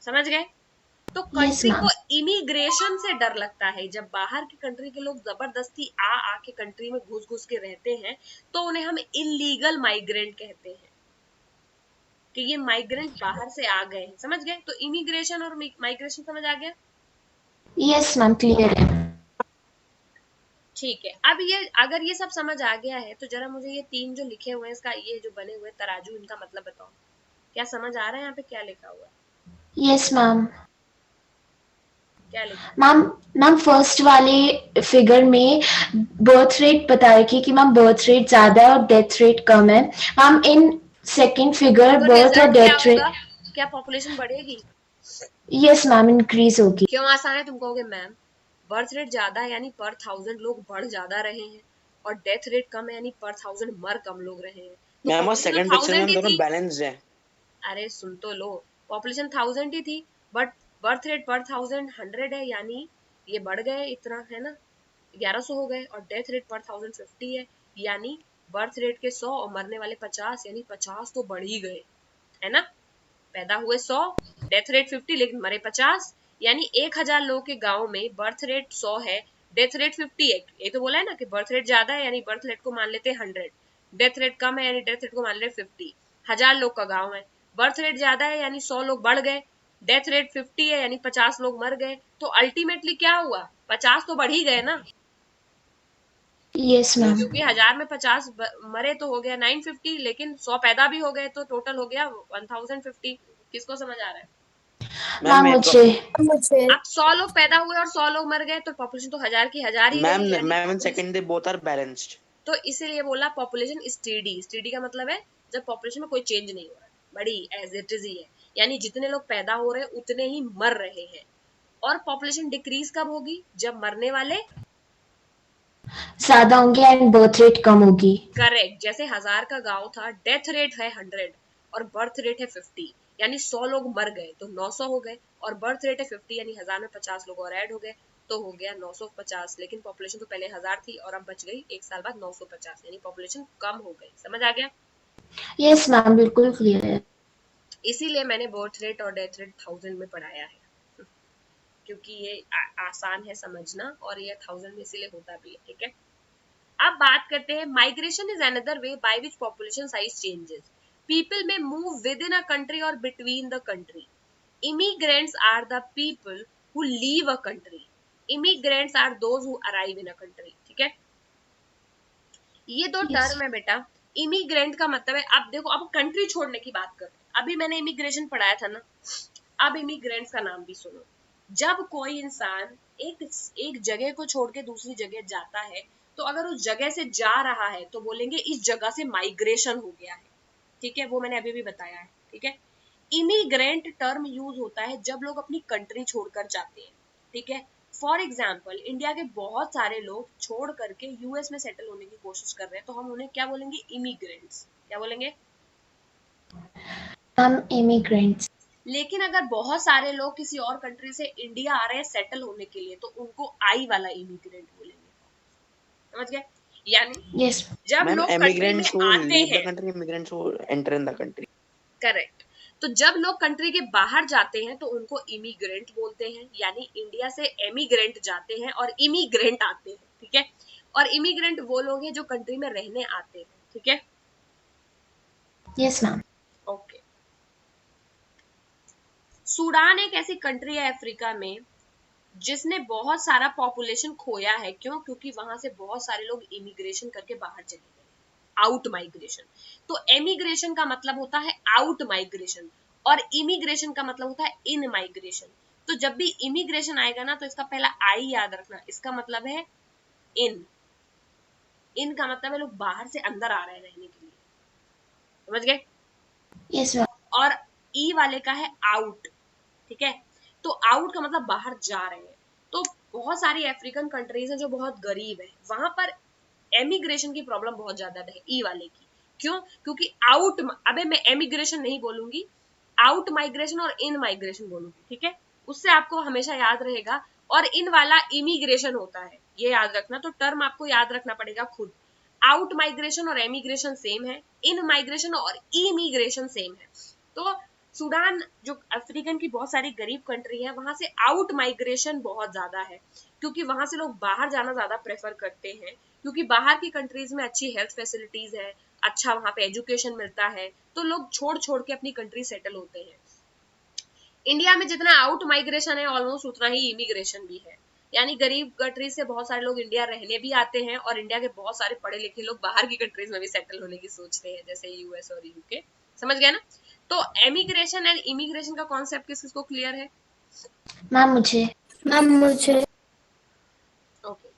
C: समझ गए। तो
A: यस
C: कंट्री
A: मैम।
C: को इमिग्रेशन से डर लगता है, जब बाहर की कंट्री के लोग जबरदस्ती आ आके कंट्री में घुस घुस के रहते हैं तो उन्हें हम इलीगल माइग्रेंट कहते हैं, कि ये माइग्रेंट बाहर से आ गए हैं। समझ गए। तो इमिग्रेशन और माइग्रेशन समझ आ गया।
A: यस मैम क्लियर है।
C: ठीक है, अब ये अगर ये सब समझ आ गया है तो जरा मुझे ये 3 जो लिखे हुए हैं, इसका ये जो बने हुए तराजू, इनका मतलब बताओ, क्या समझ आ रहा है यहाँ पे क्या लिखा हुआ है,
A: यस मैम।
C: क्या लिखा है।
A: मैम, मैम फर्स्ट वाले फिगर में बर्थ रेट बता रखी कि मैम बर्थ रेट ज्यादा है और डेथ रेट कम है। मैम इन सेकंड फिगर
C: तो
A: बर्थ और
C: रिजल्ट क्या
A: डेथ रेट।
C: होगा, क्या पॉपुलेशन बढ़ेगी।
A: यस मैम इंक्रीज होगी।
C: क्यों आसान है, तुम कहोगे मैम बर्थ रेट ज्यादा है यानी पर 1000 लोग बढ़ ज्यादा रहे हैं, और डेथ रेट कम है यानी पर 1000 मर कम लोग रहे हैं। तो
B: मैम और
C: पॉपुलेशन
B: सेकंड
C: तो
B: पिक्चर में
C: 1000
B: हम
C: ही
B: दोनों
C: थी।
B: बैलेंस्ड है।
C: अरे सुन तो लो, पॉपुलेशन 1000 ही थी, बट बर्थ रेट पर 1000 100 है, यानी ये बढ़ गए इतना, है ना, 1100 हो गए। और डेथ रेट पर 1000 50 है, यानी बर्थ रेट के 100 और मरने वाले 50, यानी 50 तो बढ़ ही गए, है ना। पैदा हुए 100, डेथ रेट 50 लेकिन मरे 50, यानी 1000 लोगों के गांव में बर्थ रेट 100 है, डेथ रेट 50 है। ये तो बोला है ना कि बर्थ रेट ज्यादा है यानी बर्थ रेट को मान लेते हैं 100, डेथ रेट कम है यानी डेथ रेट को मान लेते 50। 1000 लोग का गांव है, बर्थ रेट ज्यादा है यानी 100 लोग बढ़ गए, डेथ रेट 50 है यानी 50 लोग मर गए। तो अल्टीमेटली क्या हुआ, 50 तो बढ़ ही गए ना,
A: यस मैम।
C: क्योंकि 1000 में 50 मरे तो हो गया 950, लेकिन 100 पैदा भी हो गए तो टोटल हो गया 1050। किसको समझ आ रहा है।
B: मैम
A: मैम
B: मेरे को।
A: मुझे।
C: अब 100 लोग पैदा हुए और 100 लोग मर गए तो पॉपुलेशन तो 1000 की 1000 ही
B: मैम
C: रही, यानी
B: ma'am in second they both are balanced.
C: तो इसीलिए बोला पॉपुलेशन स्टेडी। स्टेडी का मतलब है जब पॉपुलेशन में कोई चेंज नहीं हो रहा, बड़ी एज इट इज ही है, यानी जितने लोग पैदा हो रहे हैं उतने ही मर रहे हैं। और पॉपुलेशन डिक्रीज कब होगी, जब मरने वाले
A: ज्यादा होंगे एंड बर्थ रेट कम होगी।
C: करेक्ट, जैसे 1000 का गांव था, डेथ रेट है 100 और बर्थ रेट है 50, यानी 100 लोग मर गए तो 900 हो गए, और बर्थ रेट है 50 यानी 1000 में 50 लोग और ऐड हो गए तो हो गया 950। लेकिन पॉपुलेशन तो पहले 1000 थी और अब बच गई एक साल बाद 950, यानी पॉपुलेशन कम हो गई। समझ आ गया?
A: यस मैम, बिल्कुल क्लियर है।
C: इसीलिए मैंने बर्थ रेट और डेथ रेट 1000 में पढ़ाया है, क्योंकि ये आसान है समझना और ये 1000 में इसीलिए होता भी है। ठीक है, अब बात करते हैं migration is another way by which population size changes. People may move within a country और between the country. Immigrants are the people who leave a country. Immigrants are those who arrive in a country. ठीक है, ये दो
A: yes.
C: Term है बेटा। Immigrant का मतलब है, अब देखो, अब कंट्री छोड़ने की बात करते हैं। अभी मैंने इमिग्रेशन पढ़ाया था ना, अब इमिग्रेंट्स का नाम भी सुनो। जब कोई इंसान एक एक जगह को छोड़ के दूसरी जगह जाता है, तो अगर उस जगह से जा रहा है तो बोलेंगे इस जगह से माइग्रेशन हो गया है। ठीक है, वो मैंने अभी भी बताया है। ठीक है, इमिग्रेंट टर्म यूज होता है जब लोग अपनी कंट्री छोड़कर जाते हैं। ठीक है, फॉर एग्जाम्पल इंडिया के बहुत सारे लोग छोड़ करके यूएस में सेटल होने की कोशिश कर रहे हैं, तो हम उन्हें क्या बोलेंगे? इमिग्रेंट्स। क्या बोलेंगे?
A: Ma'am immigrants.
C: लेकिन अगर बहुत सारे लोग किसी और कंट्री से इंडिया आ रहे हैं सेटल होने के लिए, तो उनको आई वाला इमिग्रेंट बोलेंगे। समझ गए? यानी
A: यस।
C: जब
B: मैम
C: लोग कंट्री में
B: emigrants who
C: आते
B: leave the
C: हैं,
B: country, immigrants who enter in the country.
C: Correct, तो जब लोग कंट्री के बाहर जाते हैं तो उनको इमिग्रेंट बोलते हैं, यानी इंडिया से एमिग्रेंट जाते हैं और इमिग्रेंट आते हैं। ठीक है, और इमिग्रेंट वो लोग हैं जो कंट्री में रहने आते हैं। ठीक है,
A: यस मैम।
C: ओके। सूडान एक ऐसी कंट्री है अफ्रीका में जिसने बहुत सारा पॉपुलेशन खोया है। क्यों? क्योंकि वहां से बहुत सारे लोग इमिग्रेशन करके बाहर चले गए, आउट माइग्रेशन। तो एमिग्रेशन का मतलब होता है आउट माइग्रेशन और इमिग्रेशन का मतलब होता है इन माइग्रेशन। तो जब भी इमिग्रेशन आएगा ना, तो इसका पहला आई याद रखना, इसका मतलब है इन। इन का मतलब है लोग बाहर से अंदर आ रहे हैं रहने के लिए। समझ गए?
A: Yes ma'am.
C: और ई वाले का है आउट। ठीक है, तो आउट का मतलब बाहर जा रहे हैं। तो बहुत सारी अफ्रीकन कंट्रीज हैं जो बहुत गरीब है, वहां पर एमिग्रेशन की प्रॉब्लम बहुत ज्यादा है ई वाले की। क्यों? क्योंकि आउट, अबे मैं एमिग्रेशन नहीं बोलूंगी, आउट माइग्रेशन और इन माइग्रेशन बोलूंगी। ठीक है, उससे आपको हमेशा याद रहेगा। और इन वाला इमिग्रेशन होता है, ये याद रखना। तो टर्म आपको याद रखना पड़ेगा खुद। आउट माइग्रेशन और एमिग्रेशन सेम है, इन माइग्रेशन और इमिग्रेशन सेम है। तो सूडान जो अफ्रीकन की बहुत सारी गरीब कंट्री है, वहां से आउट माइग्रेशन बहुत ज्यादा है, क्योंकि वहां से लोग बाहर जाना ज्यादा प्रेफर करते हैं, क्योंकि बाहर की कंट्रीज में अच्छी हेल्थ फैसिलिटीज है, अच्छा वहां पे एजुकेशन मिलता है, तो लोग छोड़ छोड़ के अपनी कंट्री सेटल होते हैं। इंडिया में जितना आउट माइग्रेशन है, ऑलमोस्ट उतना ही इमिग्रेशन भी है। यानी गरीब कंट्रीज से बहुत सारे लोग इंडिया रहने भी आते हैं, और इंडिया के बहुत सारे पढ़े लिखे लोग बाहर की कंट्रीज में भी सेटल होने की सोचते हैं, जैसे यूएस और यूके। समझ गया ना? तो एमिग्रेशन एंड इमिग्रेशन का कॉन्सेप्ट किस किसको क्लियर है?
A: मैम मुझे।
D: मैम मुझे
C: ओके,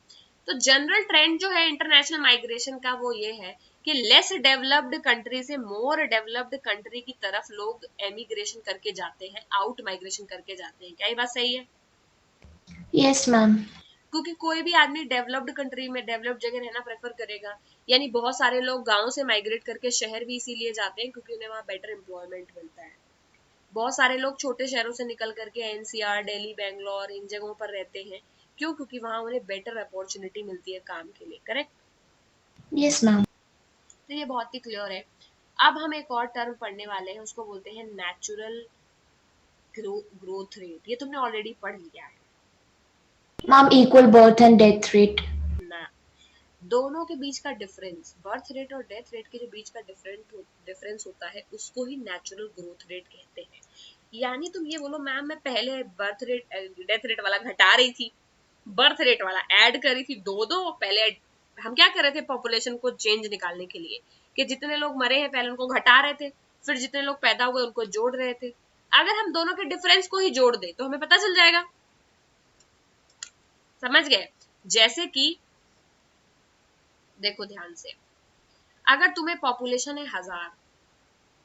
C: तो जनरल ट्रेंड जो है इंटरनेशनल माइग्रेशन का, वो ये है कि लेस डेवलप्ड कंट्री से मोर डेवलप्ड कंट्री की तरफ लोग एमिग्रेशन करके जाते हैं, आउट माइग्रेशन करके जाते हैं। क्या ये बात सही है?
A: Yes ma'am.
C: क्योंकि कोई भी आदमी डेवलप्ड कंट्री में, डेवलप्ड जगह रहना प्रेफर करेगा। यानी बहुत सारे लोग गांव से माइग्रेट करके शहर भी इसीलिए जाते हैं क्योंकि उन्हें वहां बेटर एम्प्लॉयमेंट मिलता है। बहुत सारे लोग छोटे शहरों से निकल करके एनसीआर, दिल्ली, बैंगलोर, इन जगहों पर रहते हैं। क्यों? क्योंकि वहां उन्हें बेटर अपॉर्चुनिटी मिलती है काम के लिए। करेक्ट?
A: Yes ma'am.
C: तो ये बहुत ही क्लियर है। अब हम एक और टर्म पढ़ने वाले हैं, उसको बोलते हैं नेचुरल ग्रोथ रेट। ये तुमने ऑलरेडी पढ़ लिया है
A: ma'am equal birth and death rate.
C: ना। दोनों के बीच का डिफरेंस, बर्थ रेट और डेथ रेट के जो बीच का डिफरेंस होता है, उसको ही नेचुरल ग्रोथ रेट कहते हैं। यानी तुम ये बोलो मैम, मैं पहले बर्थ रेट डेथ रेट वाला घटा रही थी, बर्थ रेट वाला ऐड करी थी, दो दो पहले। हम क्या कर रहे थे पॉपुलेशन को चेंज निकालने के लिए, कि जितने लोग मरे हैं पहले उनको घटा रहे थे, फिर जितने लोग पैदा हुए उनको जोड़ रहे थे। अगर हम दोनों के डिफरेंस को ही जोड़ दे तो हमें पता चल जाएगा। समझ गए? जैसे कि देखो ध्यान से, अगर तुम्हें पॉपुलेशन है 1000,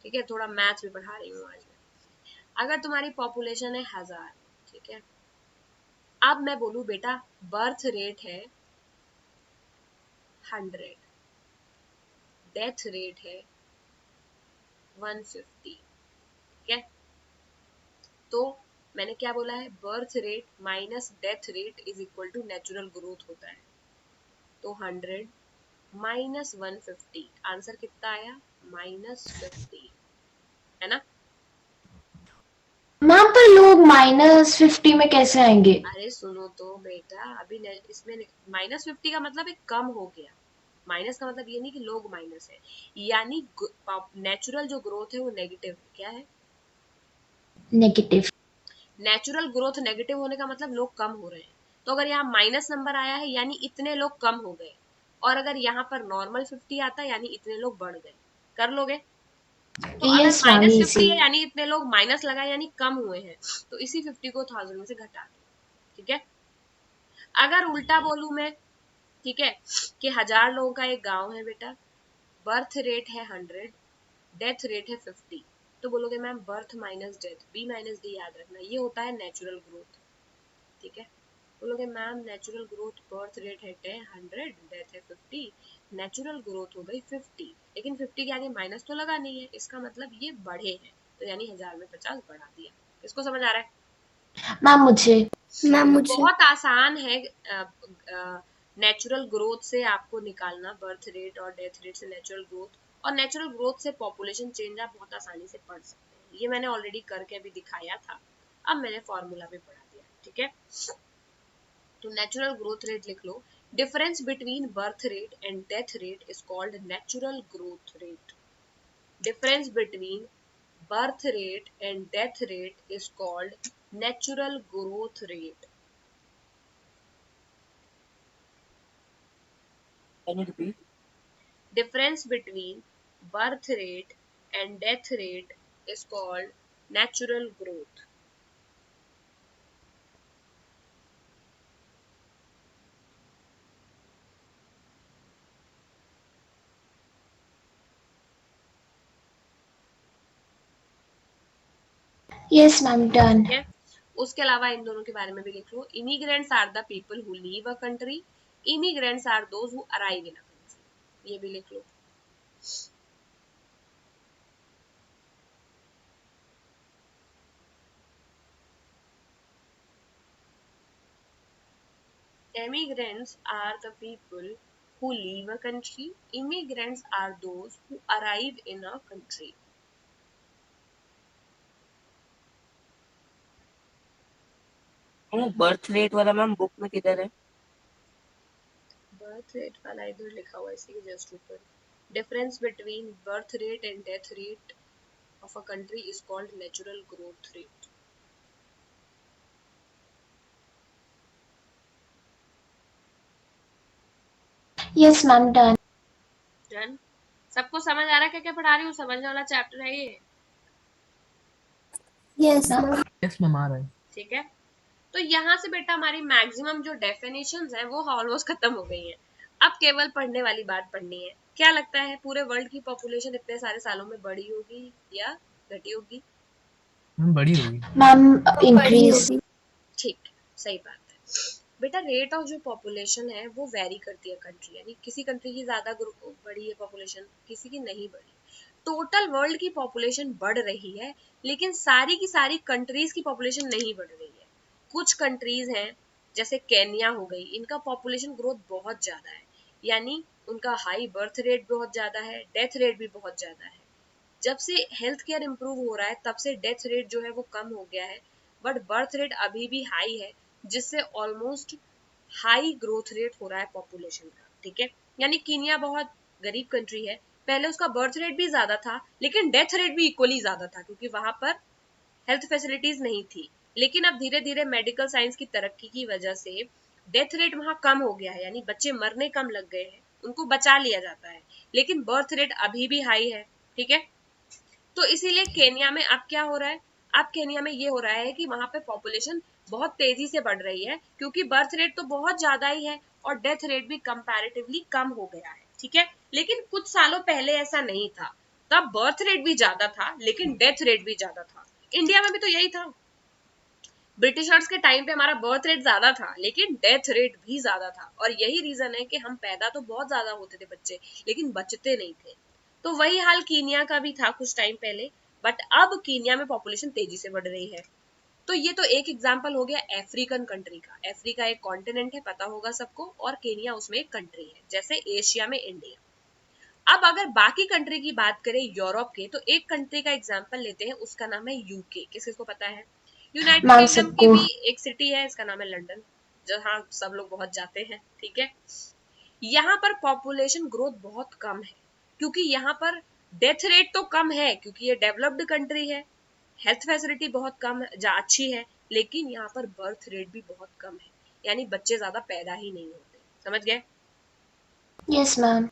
C: ठीक है, थोड़ा मैथ्स भी पढ़ा रही हूँ आज मैं। अगर तुम्हारी पॉपुलेशन है 1000, ठीक है, अब मैं बोलूं बेटा बर्थ रेट है 100, डेथ रेट है 150, ठीक है। तो मैंने क्या बोला है, birth rate minus death rate is equal to natural growth होता है। तो 100 माइनस 150, आंसर कितना आया, -50, है ना।
A: मैम पर लोग -50 में कैसे आएंगे?
C: अरे सुनो तो बेटा, अभी इसमें -50 का मतलब एक कम हो गया। माइनस का मतलब ये नहीं कि लोग माइनस है, यानी नेचुरल जो ग्रोथ है वो नेगेटिव है। क्या है,
A: नेगेटिव।
C: नेचुरल ग्रोथ नेगेटिव होने का मतलब लोग कम हो रहे हैं। तो अगर यहाँ माइनस नंबर आया है यानी इतने लोग कम हो गए, और अगर यहाँ पर नॉर्मल 50 आता है यानी इतने लोग बढ़ गए। कर लोगे? तो अगर
A: यस मैम,
C: -50
A: इजी।
C: है यानी इतने लोग माइनस लगाए यानी कम हुए हैं, तो इसी 50 को 1000 में से घटा दो, ठीक है। अगर उल्टा बोलूं मैं, ठीक है, कि 1000 लोगों का एक गांव है बेटा, बर्थ रेट है 100, डेथ रेट है 50, तो बोलोगे ma'am birth minus death, B minus D, याद रखना ये होता है नेचुरल ग्रोथ, ठीक है। बोलोगे ma'am natural growth birth rate है 100, डेथ है 50, नेचुरल ग्रोथ हो गई 50, लेकिन 50 के आगे माइनस तो लगा नहीं है, इसका मतलब ये बढ़े हैं, तो यानी 1000 में 50 बढ़ा दिया। इसको समझ आ रहा है?
A: मैम मुझे।
C: तो बहुत आसान है नेचुरल ग्रोथ से आपको निकालना बर्थ रेट, और डेथ रेट से नेचुरल ग्रोथ, और नेचुरल ग्रोथ से पॉपुलेशन चेंज आप बहुत आसानी से पढ़ सकते हैं। ये मैंने ऑलरेडी करके अभी दिखाया था, अब मैंने फॉर्मूला भी पढ़ा दिया, ठीक है। तो नेचुरल ग्रोथ रेट लिख लो, difference between birth rate and death rate is called natural growth rate. Difference between birth rate and death rate is called natural growth rate.
D: Can you repeat?
C: Difference between birth rate and death rate is called natural growth.
A: Yes ma'am, done.
C: ठीक है, उसके अलावा इन दोनों के बारे में भी लिख लो। Emigrants are the people who leave a country, immigrants are those who arrive in a country, ये भी लिख लो। Emigrants are the people who leave a country, immigrants are those who arrive in a country.
D: Birth rate वाला ma'am book में किधर है?
C: Birth rate वाला इधर लिखा हुआ है इसी के जस्ट ऊपर। Difference between birth rate and death rate of a country is called natural growth rate.
A: Yes ma'am, done.
C: Done. सबको समझ आ रहा है क्या क्या पढ़ा रही हूँ? समझने वाला चैप्टर है ये,
A: यस मैम।
E: यस मैम, आ रहा है।
C: ठीक है। तो यहाँ से बेटा हमारी मैक्सिमम जो डेफिनेशंस हैं वो ऑलमोस्ट खत्म हो गई हैं। अब केवल पढ़ने वाली बात पढ़नी है। क्या लगता है पूरे वर्ल्ड की पॉपुलेशन इतने सारे सालों में बढ़ी होगी या घटी होगी?
E: मैम बड़ी होगी।
A: Ma'am increase.
C: ठीक, सही बात है बेटा। रेट ऑफ जो पॉपुलेशन है वो वेरी करती है कंट्री, यानी किसी कंट्री की ज्यादा बढ़ी है पॉपुलेशन, किसी की नहीं बढ़ी। टोटल वर्ल्ड की पॉपुलेशन बढ़ रही है, लेकिन सारी की सारी कंट्रीज की पॉपुलेशन नहीं बढ़ रही है। कुछ कंट्रीज हैं जैसे केन्या हो गई, इनका पॉपुलेशन ग्रोथ बहुत ज्यादा है, यानी उनका हाई बर्थ रेट बहुत ज्यादा है, डेथ रेट भी बहुत ज्यादा है। जब से हेल्थ केयर इम्प्रूव हो रहा है तब से डेथ रेट जो है वो कम हो गया है, बट बर्थ रेट अभी भी हाई है, जिससे ऑलमोस्ट हाई ग्रोथ रेट हो रहा है पॉपुलेशन का, ठीक है। यानी कीनिया बहुत गरीब कंट्री है, पहले उसका बर्थ रेट भी ज्यादा था लेकिन डेथ रेट भी इक्वली ज्यादा था, क्योंकि वहां पर हेल्थ फैसिलिटीज नहीं थी। लेकिन अब धीरे धीरे मेडिकल साइंस की तरक्की की वजह से डेथ रेट वहां कम हो गया है, यानी बच्चे मरने कम लग गए हैं, उनको बचा लिया जाता है, लेकिन बर्थ रेट अभी भी हाई है, ठीक है। तो इसीलिए केन्या में अब क्या हो रहा है, अब केन्या में ये हो रहा है कि वहां पे पॉपुलेशन बहुत तेजी से बढ़ रही है, क्योंकि बर्थ रेट तो बहुत ज्यादा ही है और डेथ रेट भी कंपैरेटिवली कम हो गया है, ठीक है। लेकिन कुछ सालों पहले ऐसा नहीं था, तब बर्थ रेट भी ज्यादा था लेकिन डेथ रेट भी ज्यादा था। इंडिया में भी तो यही था। ब्रिटिशर्स के टाइम पे हमारा बर्थ रेट ज्यादा था लेकिन डेथ रेट भी ज्यादा था, और यही रीजन है कि हम पैदा तो बहुत ज्यादा होते थे बच्चे, लेकिन बचते नहीं थे। तो वही हाल कीनिया का भी था कुछ टाइम पहले, बट अब कीनिया में पॉपुलेशन तेजी से बढ़ रही है। तो ये तो एक एग्जाम्पल हो गया अफ्रीकन कंट्री का। अफ्रीका एक कॉन्टिनेंट है, पता होगा सबको, और केनिया उसमें एक कंट्री है, जैसे एशिया में इंडिया। अब अगर बाकी कंट्री की बात करें यूरोप के, तो एक कंट्री का एग्जांपल लेते हैं, उसका नाम है यूके। किसको पता है? यूनाइटेड
A: मैम
C: किंगडम की
A: सबको।
C: भी एक सिटी है, इसका नाम है लंदन, जहां सब लोग बहुत जाते हैं। ठीक है, यहाँ पर पॉपुलेशन ग्रोथ बहुत कम है, क्योंकि यहाँ पर डेथ रेट तो कम है, क्योंकि ये डेवलप्ड कंट्री है, हेल्थ फैसिलिटी बहुत कम अच्छी है, लेकिन यहाँ पर बर्थ रेट भी बहुत कम है, यानी बच्चे ज्यादा पैदा ही नहीं होते। समझ गए?
A: Yes ma'am.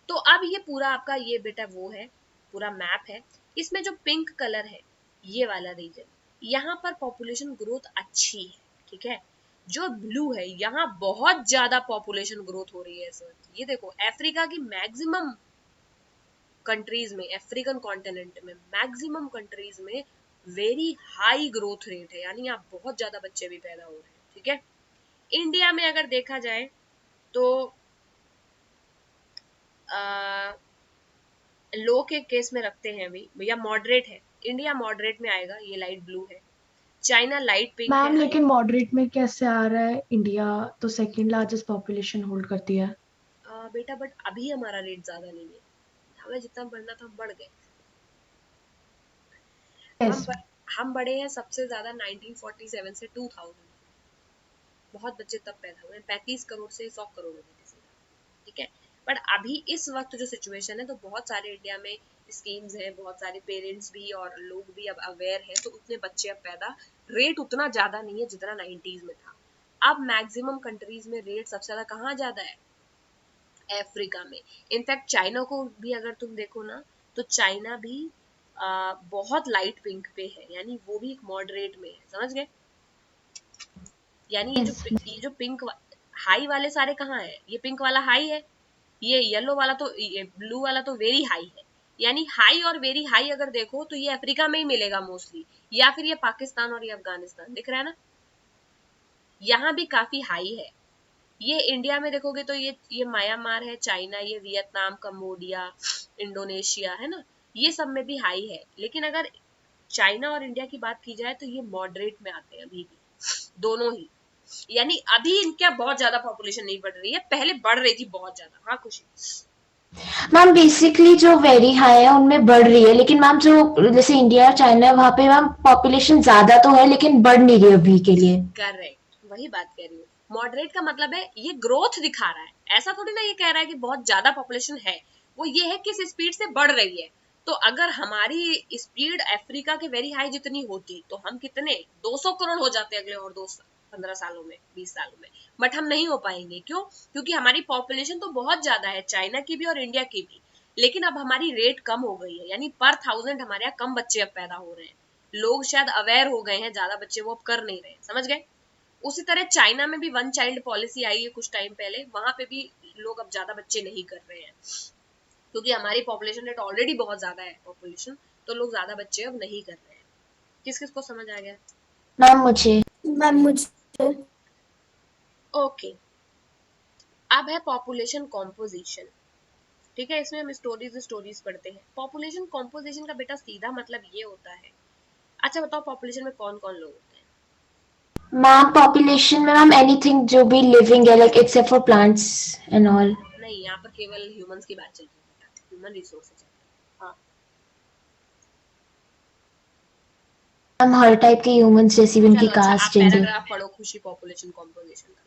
C: तो अब ये पूरा आपका ये बेटा वो है, पूरा मैप है। इसमें जो पिंक कलर है, ये वाला रीजन, यहाँ पर पॉपुलेशन ग्रोथ अच्छी है। ठीक है, जो ब्लू है, यहाँ बहुत ज्यादा पॉपुलेशन ग्रोथ हो रही है इस वक्त। ये देखो, अफ्रीका की मैक्सिमम कंट्रीज में, अफ्रीकन कॉन्टिनेंट में मैक्सिमम कंट्रीज में वेरी हाई ग्रोथ रेट है, यानी यहाँ बहुत ज्यादा बच्चे भी पैदा हो रहे हैं। ठीक है, इंडिया में अगर देखा जाए तो लो के केस में रखते हैं अभी भैया, मॉडरेट है। इंडिया मॉडरेट में आएगा, ये लाइट ब्लू है। चाइना लाइट पिंक है।
F: मैम लेकिन मॉडरेट में कैसे आ रहा है? इंडिया तो सेकंड लार्जेस्ट पॉपुलेशन होल्ड करती है।
C: बेटा बट अभी हमारा रेट ज्यादा नहीं है, हमें जितना बढ़ना था हम बढ़ गए। हम
F: यस।
C: हम बढ़े हैं सबसे ज्यादा 1947 से 2000, बहुत बच्चे तब पैदा हुए, 35 करोड़ से 100 करोड़ हो गए थे। ठीक है, बट अभी इस वक्त जो सिचुएशन है, तो बहुत सारे इंडिया में स्कीम्स हैं, बहुत सारे पेरेंट्स भी और लोग भी अब अवेयर हैं, तो उतने बच्चे अब पैदा, रेट उतना ज्यादा नहीं है जितना 90s में था। अब मैक्सिमम कंट्रीज में रेट सबसे ज्यादा कहाँ ज्यादा है? अफ्रीका में। इनफैक्ट चाइना को भी अगर तुम देखो ना, तो चाइना भी बहुत लाइट पिंक पे है, यानी वो भी एक मॉडरेट में है। समझ गए? यानी
F: यस।
C: ये जो पिंक हाई वाले सारे कहाँ है? ये पिंक वाला हाई है, ये येलो वाला तो, ये ब्लू वाला तो वेरी हाई है। यानी हाई और वेरी हाई अगर देखो तो ये अफ्रीका में ही मिलेगा मोस्टली, या फिर ये पाकिस्तान और ये अफगानिस्तान। दिख रहा है ना, यहाँ भी काफी हाई है। ये इंडिया में देखोगे तो ये म्यांमार है, चाइना, ये वियतनाम, कंबोडिया, इंडोनेशिया है ना, ये सब में भी हाई है। लेकिन अगर चाइना और इंडिया की बात की जाए तो ये मॉडरेट में आते हैं अभी भी, दोनों ही। यानी अभी इनका बहुत ज्यादा पॉपुलेशन नहीं बढ़ रही है, पहले बढ़ रही थी बहुत ज्यादा। हाँ खुशी?
A: मैम बेसिकली जो वेरी हाई है उनमें बढ़ रही है, लेकिन मैम जो जैसे इंडिया और चाइना है वहाँ पे मैम पॉपुलेशन ज्यादा तो है लेकिन बढ़ नहीं रही अभी के लिए।
C: करेक्ट, वही बात कह रही हूँ। मॉडरेट का मतलब है ये ग्रोथ दिखा रहा है, ऐसा थोड़ी ना ये कह रहा है कि बहुत ज्यादा पॉपुलेशन है, वो ये है किस स्पीड से बढ़ रही है। तो अगर हमारी स्पीड अफ्रीका के वेरी हाई जितनी होती तो हम कितने 200 करोड़ हो जाते अगले और 15 सालों में, 20 सालों में। बट हम नहीं हो पाएंगे, क्यों? क्योंकि हमारी पॉपुलेशन तो बहुत ज्यादा है, चाइना की भी और इंडिया की भी, लेकिन अब हमारी रेट कम हो गई है, यानी पर 1000 हमारे यहाँ कम बच्चे अब पैदा हो रहे हैं। लोग शायद अवेयर हो गए हैं, ज्यादा बच्चे वो अब कर नहीं रहे। समझ गए? उसी तरह चाइना में भी वन चाइल्ड पॉलिसी आई है कुछ टाइम पहले, वहां पे भी लोग अब ज्यादा बच्चे नहीं कर रहे हैं, क्योंकि हमारी पॉपुलेशन रेट ऑलरेडी बहुत ज्यादा है पॉपुलेशन, तो लोग ज्यादा बच्चे अब नहीं कर रहे हैं। किस किस को समझ आ गया?
A: मैम मुझे।
D: मैम मुझे
C: ओके, अब है पॉपुलेशन कॉम्पोजिशन। ठीक है, इसमें हम स्टोरीज पढ़ते हैं। पॉपुलेशन कॉम्पोजिशन का बेटा सीधा मतलब ये होता है, अच्छा बताओ पॉपुलेशन में कौन कौन लोग होते हैं?
A: मैम पॉपुलेशन में मैम एनीथिंग जो भी लिविंग है like except for plants and all.
C: नहीं, यहाँ पर केवल ह्यूमंस की बात चल रही है, ह्यूमन रिसोर्सेज। हाँ,
A: मैम हर टाइप के ह्यूमंस जैसी भी उनकी
C: चलो अच्छा, आप
A: कास्ट जेंडर।
C: पैराग्राफ पढ़ो खुशी, पॉपुलेशन कॉम्पोजिशन का।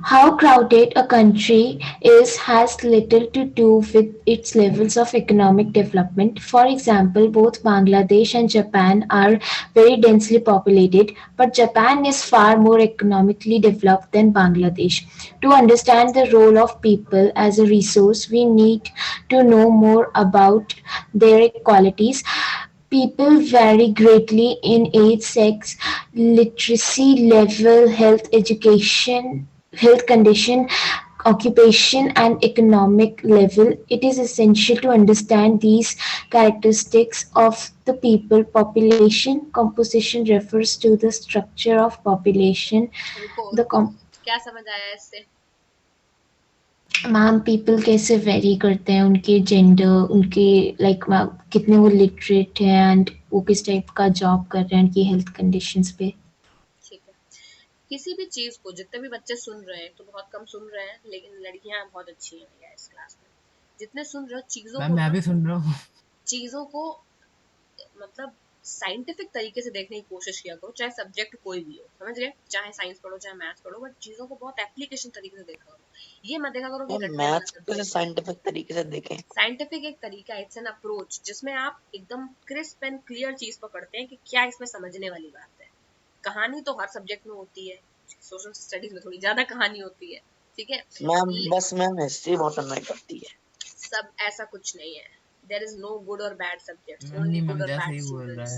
A: How crowded a country is has little to do with its levels of economic development. For example, both Bangladesh and Japan are very densely populated, but Japan is far more economically developed than Bangladesh. To understand the role of people as a resource, we need to know more about their qualities. People vary greatly in age, sex, literacy level, health condition, occupation and economic level. It is essential to understand these characteristics of the people. Population composition refers to the structure of population.
C: रुको
A: The
C: रुको, क्या समझ आया इससे?
A: Ma'am people कैसे very करते हैं, उनके जेंडर, उनके लाइक कितने वो लिटरेट हैं एंड वो किस टाइप का जॉब कर रहे हैं, उनकी हेल्थ कंडीशंस पे।
C: ठीक है, किसी भी चीज को जितने भी बच्चे सुन रहे हैं, तो बहुत कम सुन रहे हैं, लेकिन लड़कियां बहुत अच्छी हैं भैया इस क्लास में। जितने सुन रहे हो चीजों
E: मैम
C: को
E: मैं
C: ना,
E: भी सुन रहा हूँ।
C: चीजों को मतलब साइंटिफिक तरीके से देखने की कोशिश किया करो, चाहे सब्जेक्ट कोई भी हो, समझ गए? चाहे साइंस पढ़ो चाहे मैथ्स पढ़ो, बट चीजों को बहुत एप्लीकेशन तरीके से देखा करो। ये मत देखा करो कि
B: मैम
C: रटने वाला
B: मैथ्स को कैसे
C: सब्जेक्ट है।
B: साइंटिफिक तरीके से देखें?
C: साइंटिफिक एक तरीका, इट्स एन अप्रोच जिसमें आप एकदम क्रिस्प एंड क्लियर चीज पकड़ते हैं कि क्या इसमें समझने वाली बात है। कहानी तो हर सब्जेक्ट में होती है, सोशल स्टडीज में थोड़ी ज्यादा कहानी होती है, ठीक है?
B: मैम बस मैम हिस्ट्री बहुत अनोई करती है।
C: सब ऐसा कुछ नहीं है, देयर इज नो गुड और बैड सब्जेक्ट्स,
E: मैम
C: ओनली
E: नहीं,
C: गुड
E: मैम
C: और
E: जैसे
C: बैड
E: ही बोल रहा
C: स्टूडेंट्स।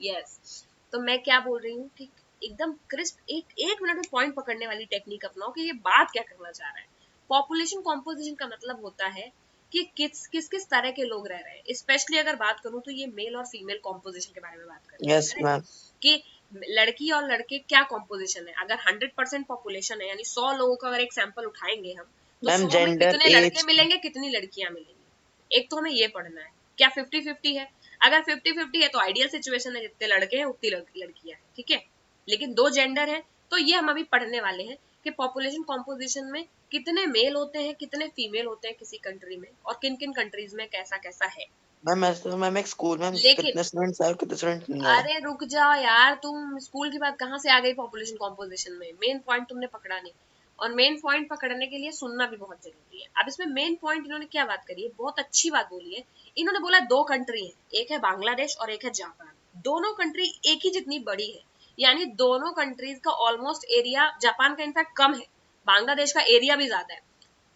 E: है।
C: यस, तो मैं क्या बोल रही हूँ, ठीक, एकदम क्रिस्प एक एक मिनट में पॉइंट पकड़ने वाली टेक्निक अपनाओ कि ये बात क्या करना चाह रहा है। पॉपुलेशन कॉम्पोजिशन का मतलब होता है कि किस किस किस तरह के लोग रह रहे हैं। स्पेशली अगर बात करूं तो ये मेल और फीमेल कॉम्पोजिशन के बारे में बात कर रही है,
B: यस मैम।
C: कि लड़की और लड़के क्या कॉम्पोजिशन है। अगर 100% पॉपुलेशन है, यानी 100 लोगों का अगर एक सैंपल उठाएंगे हम, तो
B: मैम
C: 100 में
B: जेंडर,
C: कितने लड़के
B: एज।
C: मिलेंगे कितनी लड़कियां मिलेंगी। एक तो हमें ये पढ़ना है, क्या 50-50 है? अगर 50-50 है तो आइडियल सिचुएशन है, जितने लड़के हैं उतनी लड़कियां हैं, ठीक है? लेकिन 2 जेंडर है, तो ये हम अभी पढ़ने वाले हैं कि पॉपुलेशन कॉम्पोजिशन में कितने मेल होते हैं कितने फीमेल होते हैं किसी कंट्री में, और किन किन कंट्रीज में कैसा कैसा है।
B: मैम ऐसे तो मैम एक स्कूल में
C: लेकिन
B: कितने स्टूडेंट्स है और कितने स्टूडेंट नहीं है?
C: अरे रुक जाओ यार, तुम स्कूल की बात कहाँ से आ गई पॉपुलेशन कॉम्पोजिशन में? मेन पॉइंट तुमने पकड़ा नहीं, और मेन पॉइंट पकड़ने के लिए सुनना भी बहुत जरूरी है। अब इसमें मेन पॉइंट इन्होंने क्या बात करी है, बहुत अच्छी बात बोली है। इन्होंने बोला 2 कंट्री है, एक है बांग्लादेश और एक है जापान। दोनों कंट्री एक ही जितनी बड़ी है, यानी दोनों कंट्रीज का ऑलमोस्ट एरिया, जापान का इनफैक्ट कम है, बांग्लादेश का एरिया भी ज्यादा है।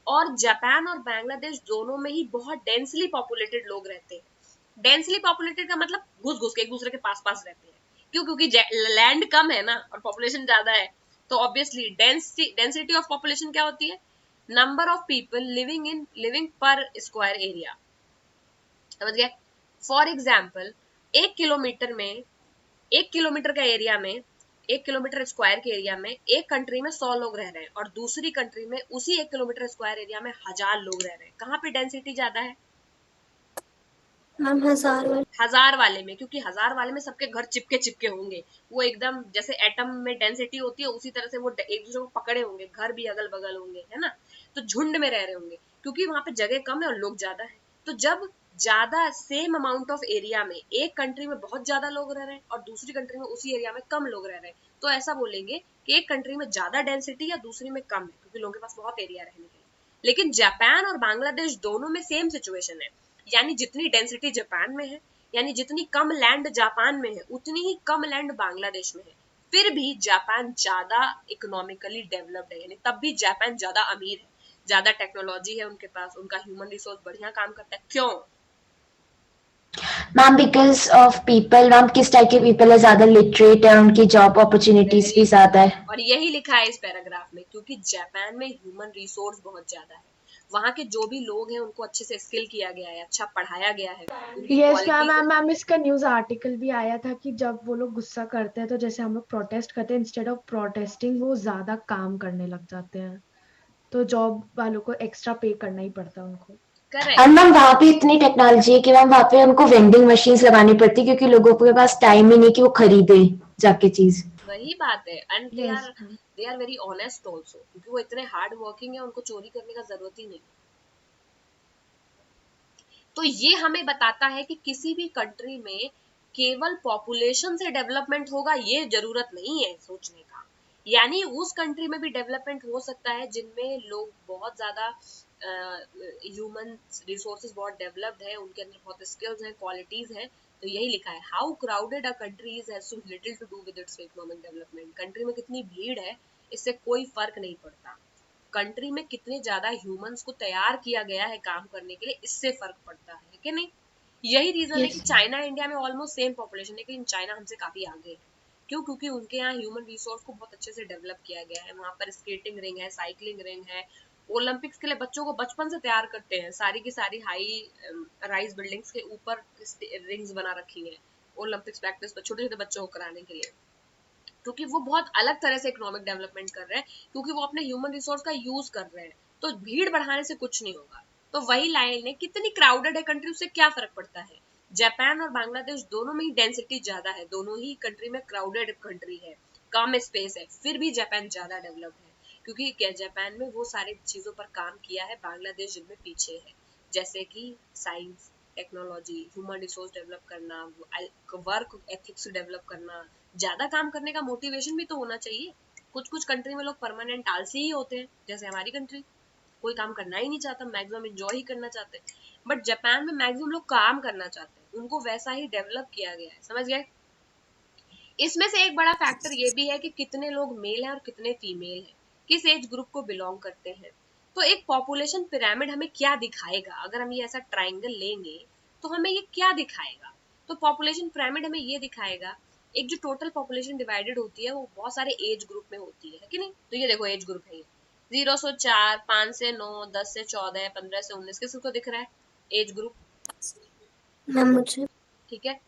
C: और जापान और बांग्लादेश दोनों में ही बहुत डेंसली पॉपुलेटेड लोग रहते हैं। डेंसली पॉपुलेटेड का मतलब घुस घुस के एक दूसरे के पास पास रहते हैं। क्यों? क्योंकि लैंड कम है ना और पॉपुलेशन ज्यादा है, तो ऑब्वियसली डेंसिटी ऑफ पॉपुलेशन क्या होती है? नंबर ऑफ पीपल लिविंग पर स्क्वायर एरिया, समझ गए? फॉर एग्जाम्पल, 1 किलोमीटर में, 1 किलोमीटर का एरिया में, 1 किलोमीटर स्क्वायर के एरिया में एक कंट्री में 100 लोग रह रहे हैं, और दूसरी कंट्री में उसी 1 किलोमीटर स्क्वायर एरिया में 1000 लोग रह रहे हैं। कहाँ पे डेंसिटी ज्यादा है?
G: मैम 1000 वाले।
C: 1000 वाले में, क्योंकि 1000 वाले में सबके घर चिपके चिपके होंगे, वो एकदम जैसे एटम में डेंसिटी होती है उसी तरह से वो एक दूसरे को पकड़े होंगे, घर भी अगल बगल होंगे, है ना? तो झुंड में रह रहे होंगे, क्योंकि वहां पे जगह कम है और लोग ज्यादा है। तो जब ज्यादा सेम अमाउंट ऑफ एरिया में एक कंट्री में बहुत ज्यादा लोग रह रहे हैं और दूसरी कंट्री में उसी एरिया में कम लोग रह रहे हैं, तो ऐसा बोलेंगे कि एक कंट्री में ज्यादा डेंसिटी या दूसरी में कम है, क्योंकि लोगों के पास बहुत एरिया रहने के लिए। लेकिन जापान और बांग्लादेश दोनों में सेम सिचुएशन है, यानी जितनी डेंसिटी जापान में है, यानी जितनी कम लैंड जापान में है उतनी ही कम लैंड बांग्लादेश में है। फिर भी जापान ज्यादा इकोनॉमिकली डेवलप्ड है, यानी तब भी जापान ज्यादा अमीर है, ज्यादा टेक्नोलॉजी है उनके पास, उनका ह्यूमन रिसोर्स बढ़िया काम करता है। क्यों?
A: Ma'am because of people, ma'am किस टाइप के पीपल है, ज्यादा लिटरेट है, उनकी जॉब अपॉर्चुनिटीज भी ज्यादा है।
C: और यही लिखा है इस पैराग्राफ में, क्योंकि जापान में ह्यूमन रिसोर्स बहुत ज्यादा है। वहां के जो भी लोग हैं उनको अच्छे से स्किल किया गया है, अच्छा पढ़ाया गया है, उनकी
F: यस
C: क्वालिटी
F: मैम,
C: को।
F: मैम इसका न्यूज आर्टिकल भी आया था कि जब वो लोग गुस्सा करते हैं तो जैसे हम लोग प्रोटेस्ट करते हैं, इंस्टेड ऑफ प्रोटेस्टिंग वो ज्यादा काम करने लग जाते हैं, तो जॉब वालों को एक्स्ट्रा पे करना ही पड़ता है उनको।
C: करेक्ट।
A: एंड मैम वहाँ पे इतनी टेक्नोलॉजी है कि मैम वहाँ पे उनको वेंडिंग मशीन्स लगानी पड़ती है, क्योंकि लोगों के पास टाइम ही नहीं कि वो खरीदे जाके चीज।
C: वही बात है, and
F: yes ma'am.
C: They are very honest also, क्योंकि वो इतने हार्ड वर्किंग है, उनको चोरी करने का जरूरत ही नहीं। तो ये हमें बताता है कि किसी भी कंट्री में केवल पॉपुलेशन से डेवलपमेंट होगा ये जरूरत नहीं है सोचने का। यानी उस कंट्री में भी डेवलपमेंट हो सकता है जिनमें लोग बहुत ज्यादा ह्यूमन रिसोर्सेज बहुत डेवलप्ड है, उनके अंदर बहुत स्किल्स हैं, क्वालिटीज हैं। तो यही लिखा है, how crowded a country is has so little to do with its economic development. Country में कितनी भीड़ है इससे कोई फर्क नहीं पड़ता, कंट्री में कितने ज्यादा ह्यूमंस को तैयार किया गया है काम करने के लिए, इससे फर्क पड़ता है कि नहीं? यही रीजन है कि
F: यस
C: चाइना इंडिया में ऑलमोस्ट सेम पॉपुलेशन है, लेकिन चाइना हमसे काफी आगे है। क्यों? क्योंकि उनके यहाँ ह्यूमन रिसोर्स को बहुत अच्छे से डेवलप किया गया है, वहां पर स्केटिंग रिंग है, साइकिलिंग रिंग है, ओलंपिक्स के लिए बच्चों को बचपन से तैयार करते हैं, सारी की सारी हाई राइज बिल्डिंग्स के ऊपर रिंग्स बना रखी है ओलंपिक्स प्रैक्टिस पर छोटे छोटे बच्चों को कराने के लिए, क्योंकि वो बहुत अलग तरह से इकोनॉमिक डेवलपमेंट कर रहे हैं, क्योंकि वो अपने ह्यूमन रिसोर्स का यूज कर रहे हैं। तो भीड़ बढ़ाने से कुछ नहीं होगा। तो वही लाइन है, कितनी क्राउडेड है कंट्री उससे क्या फर्क पड़ता है। जापान और बांग्लादेश दोनों में ही डेंसिटी ज्यादा है, दोनों ही कंट्री में क्राउडेड कंट्री है, कम स्पेस है, फिर भी जापान ज्यादा डेवलप्ड है, क्योंकि क्या जापान में वो सारी चीजों पर काम किया है, बांग्लादेश जिनमें पीछे है, जैसे कि science, technology, human resource develop करना, वर्क एथिक्स डेवलप करना, ज्यादा काम करने का मोटिवेशन भी तो होना चाहिए। कुछ कुछ कंट्री में लोग परमानेंट आलसी ही होते हैं, जैसे हमारी कंट्री, कोई काम करना ही नहीं चाहता, मैक्सिमम एंजॉय ही करना चाहते हैं। बट जापान में मैक्सिमम लोग काम करना चाहते हैं, उनको वैसा ही डेवलप किया गया है, समझ गए। इसमें से एक बड़ा फैक्टर ये भी है कि कितने लोग मेल हैं और कितने फीमेल हैं, किस एज ग्रुप को बिलोंग करते हैं। तो एक पॉपुलेशन पिरामिड हमें क्या दिखाएगा, अगर हम ये ऐसा ट्राइंगल लेंगे तो हमें ये क्या दिखाएगा। तो पॉपुलेशन पिरामिड हमें ये दिखाएगा, एक जो टोटल पॉपुलेशन डिवाइडेड होती है वो बहुत सारे एज ग्रुप में होती है कि नहीं। तो ये देखो एज ग्रुप है, ये 0 से 4, 5 से 9, 10 से 14, 15 से 19, किसको दिख रहा है एज ग्रुप,
G: मैम मुझे
C: ठीक है।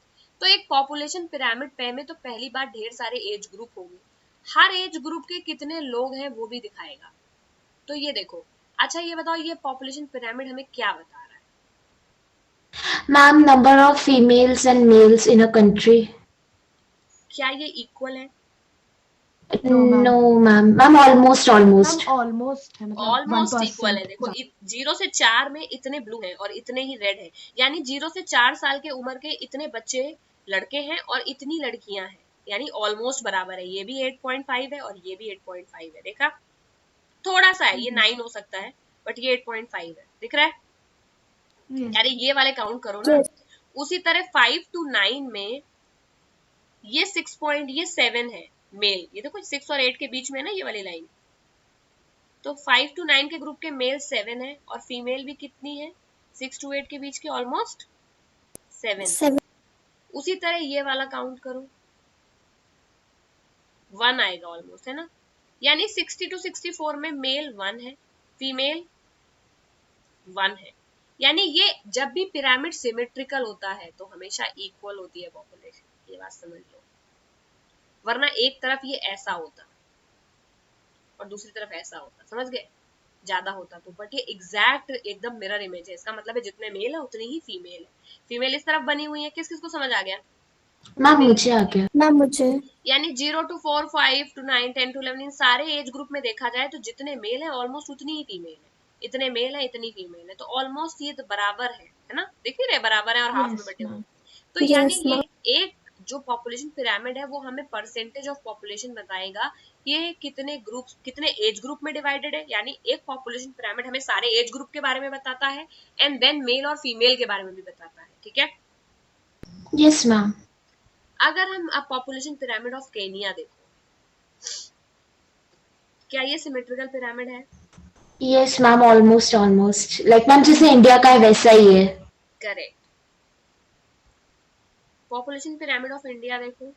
C: तो एक पॉपुलेशन पिरामिड पे में तो पहली बार ढेर सारे एज ग्रुप होंगे, हर एज ग्रुप के कितने लोग हैं वो भी दिखाएगा। तो ये देखो, अच्छा ये बताओ ये पॉपुलेशन पिरामिड हमें क्या बता रहा है।
A: Ma'am, number of females and males in a country?
C: क्या ये इक्वल है?
F: No ma'am.
A: No, ma'am. Ma'am, almost,
F: ma'am
A: almost.
F: Almost है, मतलब
C: ऑलमोस्ट इक्वल है।
F: 1%
C: देखो 0 से 4 में इतने ब्लू हैं और इतने ही रेड है, यानी 0 से 4 साल के उम्र के इतने बच्चे लड़के हैं और इतनी लड़कियां हैं, यानी ऑलमोस्ट बराबर है। ये भी 8.5 है और ये भी 8.5 है, देखा, थोड़ा सा है, ये 9 हो सकता है, बट ये 8.5 है, दिख रहा है। यानी ये वाले काउंट करो ना। उसी तरह 5 to 9 में ये 7 है मेल, ये देखो 6 और 8 के बीच में है ना ये वाली लाइन। तो 5 to 9 के ग्रुप के मेल 7 है और फीमेल भी कितनी है, 6 to 8 के बीच की ऑलमोस्ट 7।
G: 7
C: उसी तरह ये वाला काउंट करो, 1 आएगा ऑलमोस्ट, है ना। यानी 60 to 64 में मेल 1 है, फीमेल 1 है। यानी ये जब भी पिरामिड सिमेट्रिकल होता है तो हमेशा इक्वल होती है पॉपुलेशन, ये बात समझ लो, वरना एक तरफ ये ऐसा होता और दूसरी तरफ ऐसा होता, समझ गए, ज्यादा होता तो। बट ये एग्जैक्ट एकदम मिरर इमेज है, इसका मतलब है जितने मेल है उतनी ही फीमेल है। फीमेल इस तरफ बनी हुई है, किस किस को समझ आ गया।
A: Ma'am, मुझे आ गया.
G: मैम मुझे
C: यानी 0 to 4, 5 to 9, 10 to 11, इन सारे एज ग्रुप में देखा जाए तो जितने मेल है ऑलमोस्ट उतनी ही फीमेल है, इतने मेल है इतनी फीमेल है, तो ऑलमोस्ट ये तो बराबर है ना, देख नहीं रहे बराबर है और हाफ में
F: यस
C: बटे हुए।
F: मैम।
C: तो यानी
G: यस
C: ये
G: मैम
C: एक जो पॉपुलेशन पिरामिड है वो हमें परसेंटेज ऑफ पॉपुलेशन बताएगा, ये कितने ग्रुप कितने एज ग्रुप में डिवाइडेड है। यानी एक पॉपुलेशन पिरामिड हमें सारे एज ग्रुप के बारे में बताता है एंड देन मेल और फीमेल के बारे में भी बताता है, ठीक है।
A: Yes, ma'am.
C: अगर हम अब पॉपुलेशन पिरामिड ऑफ केनिया देखो, क्या ये सिमेट्रिकल पिरामिड है।
A: Yes, ma'am. Almost, almost. Like ma'am, जैसे इंडिया का है वैसा ही है.
C: Correct. Population pyramid of India देखो,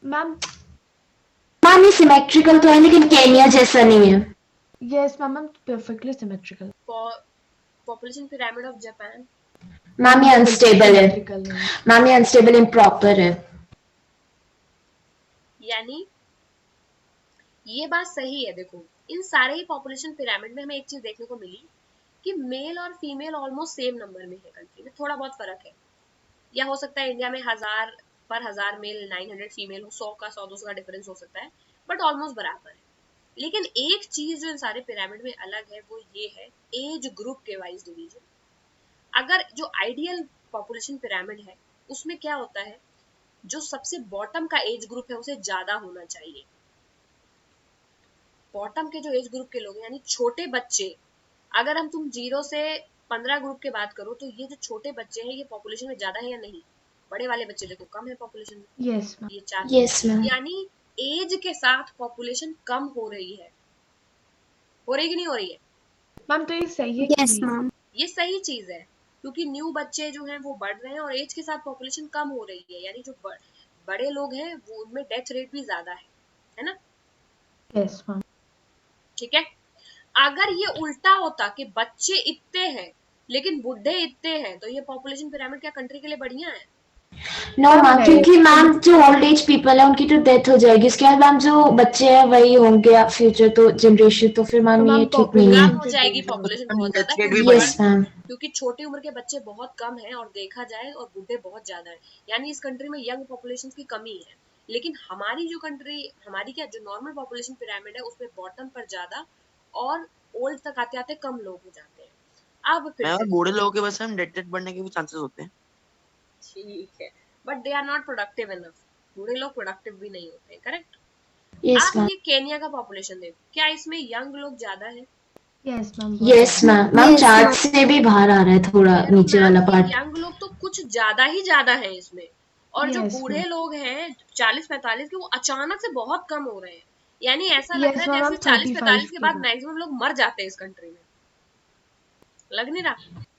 F: मैम
A: मैम ये सिमेट्रिकल तो है लेकिन केनिया जैसा नहीं है.
F: Yes ma'am, ma'am perfectly symmetrical.
C: Population pyramid of Japan,
A: ma'am ये अनस्टेबल है.
F: सिमेट्रिकल नहीं है।
A: मैम ये अनस्टेबल इम्प्रॉपर है.
C: यानी ये बात सही है। देखो इन सारे ही पॉपुलेशन पिरामिड में हमें एक चीज देखने को मिली कि मेल और फीमेल ऑलमोस्ट सेम नंबर में है कंट्री में, थोड़ा बहुत फर्क है, या हो सकता है इंडिया में 1000 पर 1000 मेल 900 फीमेल हो, 100 का 100-200 का डिफरेंस हो सकता है, बट ऑलमोस्ट बराबर है। लेकिन एक चीज जो इन सारे पिरामिड में अलग है वो ये है एज ग्रुप के वाइज डिवीजन। अगर जो आइडियल पॉपुलेशन पिरामिड है उसमें क्या होता है, जो सबसे बॉटम का एज ग्रुप है उसे ज्यादा होना चाहिए। बॉटम के जो एज ग्रुप के लोग यानी छोटे बच्चे, अगर हम तुम 0 से 15 ग्रुप के बात करो तो ये जो छोटे बच्चे हैं ये पॉपुलेशन में ज्यादा है या नहीं, बड़े वाले बच्चे देखो कम है पॉपुलेशन में,
F: यस मैम।
C: ये 4।
A: Yes, ma'am.
C: यानी एज के साथ पॉपुलेशन कम हो रही है, हो रही कि नहीं हो रही है।
F: मैम तो ये सही है कि
G: यस
F: नहीं?
G: मैम
C: ये सही चीज है, क्योंकि न्यू बच्चे जो हैं वो बढ़ रहे हैं और एज के साथ पॉपुलेशन कम हो रही है, यानी जो बड़े लोग हैं वो उनमें डेथ रेट भी ज्यादा है ना।
F: Yes ma'am.
C: ठीक है। अगर ये उल्टा होता कि बच्चे इतने हैं लेकिन बूढ़े इतने हैं, तो ये पॉपुलेशन पिरामिड क्या कंट्री के लिए बढ़िया है?
A: नो
F: मैम
A: मैम,
F: नहीं।
A: क्योंकि मैम जो ओल्ड एज पीपल है उनकी तो डेथ हो जाएगी, उसके बाद मैम जो बच्चे हैं वही होंगे फ्यूचर तो जनरेशन, तो फिर
F: तो
A: मैम ये
F: मैम
A: ठीक नहीं है।
C: कम
F: पॉपुलेशन
C: हो
F: फिर
C: जाएगी
F: डेंजर हो
C: पॉपुलेशन
F: जाएगी।
C: बहुत ज्यादा,
B: डेथ रेट भी
C: क्योंकि
A: यस मैम।
C: क्योंकि छोटी उम्र के बच्चे बहुत कम हैं और देखा जाए और बूढ़े बहुत ज्यादा हैं, यानी इस कंट्री में यंग पॉपुलेशन की कमी है। लेकिन हमारी जो कंट्री, हमारी क्या जो नॉर्मल पॉपुलेशन पिरामिड है उसमें बॉटम पर ज्यादा और ओल्ड तक आते आते कम लोग हो जाते हैं। अब फिर
B: मैम
C: से
B: और बूढ़े लोगों के वजह से डेथ रेट बढ़ने के भी चांसेस होते हैं।
C: ठीक है, but they are not productive enough. बूढ़े लोग प्रोडक्टिव भी नहीं होते, करेक्ट।
A: यस
C: आप
A: मैम।
C: ये केनिया का पॉपुलेशन देखो, क्या इसमें यंग लोग ज्यादा है?
F: यस मैम बहुत
A: यस
F: ज्यादा।
A: मैम। मैम चार्ट से भी बाहर आ रहा है थोड़ा
C: कह रहा हूँ
A: नीचे
C: मैम
A: वाला
C: कि
A: पार्ट।
C: यंग लोग तो कुछ ज्यादा ही ज्यादा है इसमें, और जो
F: यस
C: बूढ़े
F: मैम।
C: लोग हैं 40-45 के, वो अचानक से बहुत कम हो रहे हैं। यानी ऐसा लग रहा
F: यस
C: है
F: मैम,
C: जैसे
F: हम
C: 40-45
F: 35
C: के
F: के
C: बाद
F: बाद।
C: मैक्सिमम लोग मर जाते हैं इस कंट्री में। लग नहीं रहा?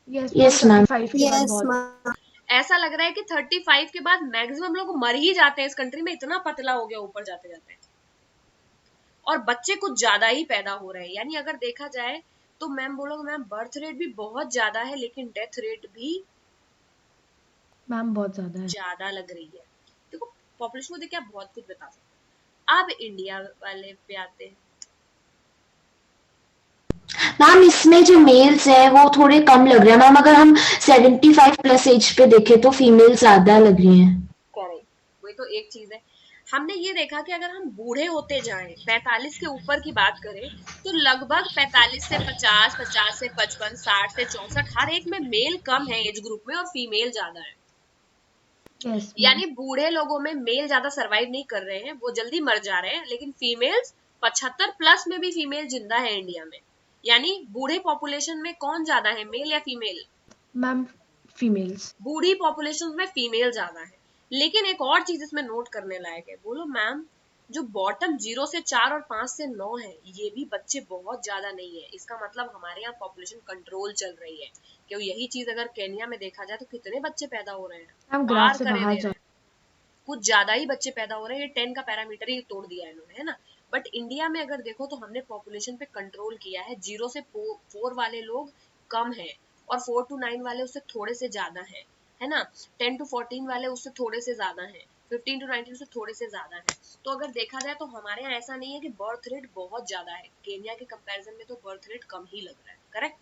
F: Yes ma'am,
A: yes ma'am.
F: 35 के बाद बहुत।
C: ऐसा लग रहा है कि 35 के बाद मैक्सिमम लोग मर ही जाते हैं इस कंट्री में, इतना पतला हो गया ऊपर जाते जाते। और बच्चे कुछ ज्यादा ही पैदा हो रहे हैं, यानी अगर देखा जाए तो मैम बोलोगे मैम बर्थ रेट भी बहुत ज्यादा है लेकिन डेथ रेट भी
F: मैम बहुत ज्यादा है।
C: ज्यादा लग रही है। देखो पॉपुलेशन को देख के आप बहुत कुछ बता सकते हो। अब इंडिया वाले पे आते हैं।
A: मैम इसमें जो मेल्स है वो थोड़े कम लग रहे हैं मैम, अगर हम 75 प्लस एज पे देखें तो फीमेल ज्यादा लग रही हैं।
C: करेक्ट, वही तो एक चीज है। हमने ये देखा कि अगर हम बूढ़े होते जाएं, 45 के ऊपर की बात करें, तो लगभग 45 से 50, 50 से 55, 60 से 64, हर एक में मेल कम है एज ग्रुप में और फीमेल ज्यादा है।
F: Yes ma'am.
C: यानी बूढ़े लोगों में मेल ज्यादा सरवाइव नहीं कर रहे हैं, वो जल्दी मर जा रहे हैं, लेकिन फीमेल्स 75 प्लस में भी फीमेल जिंदा है इंडिया में। यानी बूढ़े पॉपुलेशन में कौन ज्यादा है, मेल या फीमेल?
F: Ma'am females.
C: बूढ़ी पॉपुलेशन में फीमेल ज्यादा है। लेकिन एक और चीज इसमें नोट करने लायक है, बोलो मैम, जो बॉटम 0 से 4 और 5 से 9 है, ये भी बच्चे बहुत ज्यादा नहीं है। इसका मतलब हमारे यहाँ पॉपुलेशन कंट्रोल चल रही है। क्यों यही चीज अगर केनिया में देखा जाए तो कितने बच्चे पैदा हो रहे हैं,
F: मैम ग्राफ
C: पार
F: से
C: करे
F: बाहर
C: दे रहे
F: जा।
C: हैं, कुछ ज्यादा ही बच्चे पैदा हो रहे हैं। ये 10 का पैरामीटर ही तोड़ दिया है इन्होंने, है ना। बट इंडिया में अगर देखो तो हमने पॉपुलेशन पे कंट्रोल किया है। 0 से 4 वाले लोग कम है और 4 to 9 वाले उससे थोड़े से ज्यादा है ना। 10 to 14 वाले उससे थोड़े से ज्यादा है, 15 to 19 से थोड़े से ज्यादा है। तो अगर देखा जाए तो हमारे यहाँ ऐसा नहीं है कि बर्थ रेट बहुत ज्यादा है। केनिया के कंपैरिजन में तो बर्थ रेट कम ही लग रहा है, करेक्ट।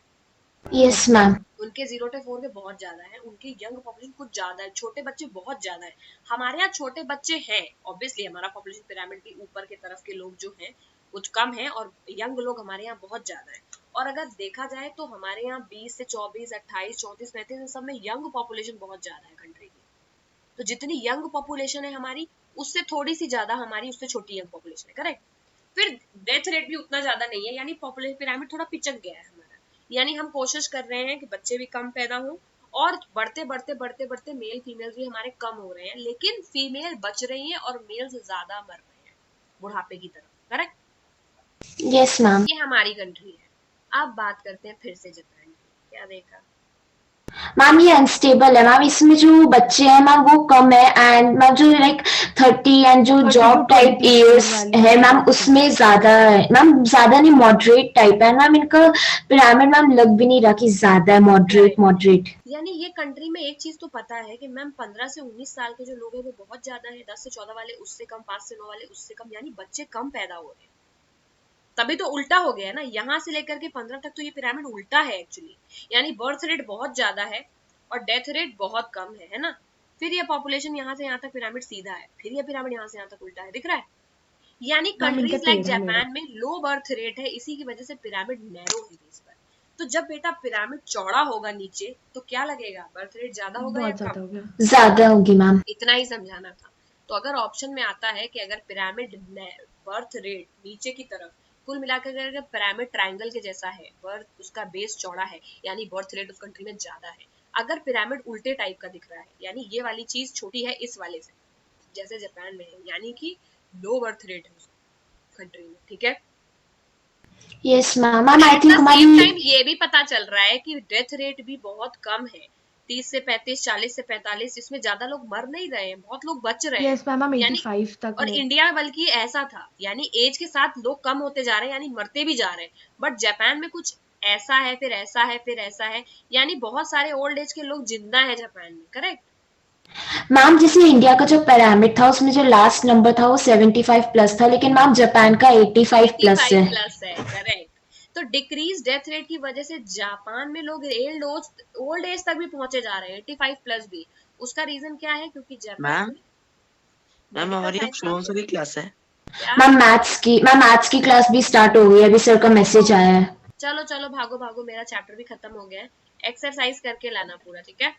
A: Yes ma'am.
C: उनके 0 to 4 के बहुत ज्यादा है, उनकी यंग पॉपुलेशन कुछ ज्यादा है, छोटे बच्चे बहुत ज्यादा है। हमारे यहाँ छोटे बच्चे हैं, ऑब्वियसली हमारा पॉपुलेशन पिरामिड भी ऊपर के तरफ के लोग जो हैं कुछ कम है, और यंग लोग हमारे यहाँ बहुत ज्यादा है। और अगर देखा जाए तो हमारे यहाँ 20 से 24, 28, 34, 35 इन सब में यंग पॉपुलेशन बहुत ज्यादा है कंट्री की। तो जितनी यंग पॉपुलेशन है हमारी, उससे थोड़ी सी ज्यादा हमारी उससे छोटी यंग पॉपुलेशन है, करेक्ट। फिर डेथ रेट भी उतना ज्यादा नहीं है, यानी पॉपुलेशन पिरामिड थोड़ा पिचक गया है हमारा। यानी हम कोशिश कर रहे हैं कि बच्चे भी कम पैदा हो, और बढ़ते बढ़ते बढ़ते बढ़ते मेल फीमेल भी हमारे कम हो रहे हैं, लेकिन फीमेल बच रही हैं और मेल्स ज्यादा मर रहे हैं बुढ़ापे की तरफ, करेक्ट।
A: Yes ma'am.
C: ये हमारी कंट्री है। अब बात करते हैं फिर से जापान की। क्या देखा?
A: मैम ये अनस्टेबल है मैम, इसमें जो बच्चे हैं मैम वो कम है, एंड मैम जो लाइक 30 एंड जो
F: 30
A: जॉब
F: to
A: टाइप
F: 24
A: इयर्स
F: वाले
A: है मैम
F: बहुत कम।
A: उसमें ज्यादा है मैम, ज्यादा नहीं मॉडरेट टाइप है मैम, इनका पिरामिड मैम लग भी नहीं रहा कि ज्यादा है, मॉडरेट मॉडरेट।
C: यानी ये कंट्री में एक चीज तो पता है कि मैम 15 से 19 साल के जो लोग हैं वो बहुत ज्यादा है, 10 से 14 वाले उससे कम, 5 से 9 वाले उससे कम, यानी बच्चे कम पैदा हो रहे हैं। तभी तो उल्टा हो गया ना, यहाँ से लेकर के 15 तक तो ये पिरामिड उल्टा है एक्चुअली। यानी बर्थ रेट बहुत ज्यादा है और डेथ रेट बहुत कम है ना। फिर ये पॉपुलेशन यहाँ से यहाँ तक पिरामिड सीधा है, फिर ये पिरामिड यहाँ से यहाँ तक उल्टा है, दिख रहा है। यानी
F: मैम इनका
C: कंट्रीज लाइक
F: टेढ़ा मेढ़ा।
C: जापान में लो बर्थ रेट है, इसी की वजह से पिरामिड नैरो है बेस पर। तो जब बेटा पिरामिड चौड़ा होगा नीचे तो क्या लगेगा, बर्थ रेट ज्यादा होगा या
F: बहुत ज्यादा
C: कम?
F: हो गया।
A: ज्यादा होगी मैम।
C: इतना ही समझाना था। तो अगर ऑप्शन में आता है कि अगर पिरामिड बर्थ रेट नीचे की तरफ, कुल मिलाकर अगर पिरामिड ट्रायंगल के जैसा है, बर्थ उसका बेस चौड़ा है, यानी बर्थ रेट उस कंट्री में ज्यादा है। अगर पिरामिड उल्टे टाइप का दिख रहा है, यानी ये वाली चीज छोटी है इस वाले से, जैसे जापान में है, यानी कि लो बर्थ रेट है उस कंट्री में, ठीक है।
A: Yes ma'am. Ma'am I
C: at the
A: think
C: same
A: हमारी
C: टाइम ये भी पता चल रहा है कि डेथ रेट भी बहुत कम है, 30 से 35, 40 से 45, इसमें ज्यादा लोग मर नहीं रहे हैं, बहुत लोग बच रहे हैं।
F: यस मैम, हम
C: यानी
F: 85 तक
C: और
F: लोग।
C: इंडिया बल्कि ऐसा था, यानी एज के साथ लोग कम होते जा रहे हैं, यानी मरते भी जा रहे हैं। बट जापान में कुछ ऐसा है, फिर ऐसा है, फिर ऐसा है, यानी बहुत सारे ओल्ड एज के लोग जिंदा है जापान में। करेक्ट।
A: मैम जैसे इंडिया का जो पैरामिड था उसमें जो लास्ट नंबर था वो 75 प्लस था, लेकिन मैम जापान का 85 प्लस
C: 85
A: है।
C: प्लस है। करेक्ट। तो डिक्रीज डेथ रेट की वजह से जापान में लोग ओल्ड एज तक भी पहुंचे जा रहे हैं, 85 प्लस भी। उसका रीजन क्या है? क्योंकि जापान
B: मैम
C: में
B: मैम
C: मेडिकल
B: हमारी अब
C: साइंस
B: कौन सी क्लास है?
C: क्या?
A: मैम मैथ्स की क्लास भी स्टार्ट हो गई है, अभी सर का मैसेज आया है।
C: चलो चलो, भागो भागो, मेरा चैप्टर भी खत्म हो गया है। एक्सरसाइज करके लाना पूरा, ठीक है?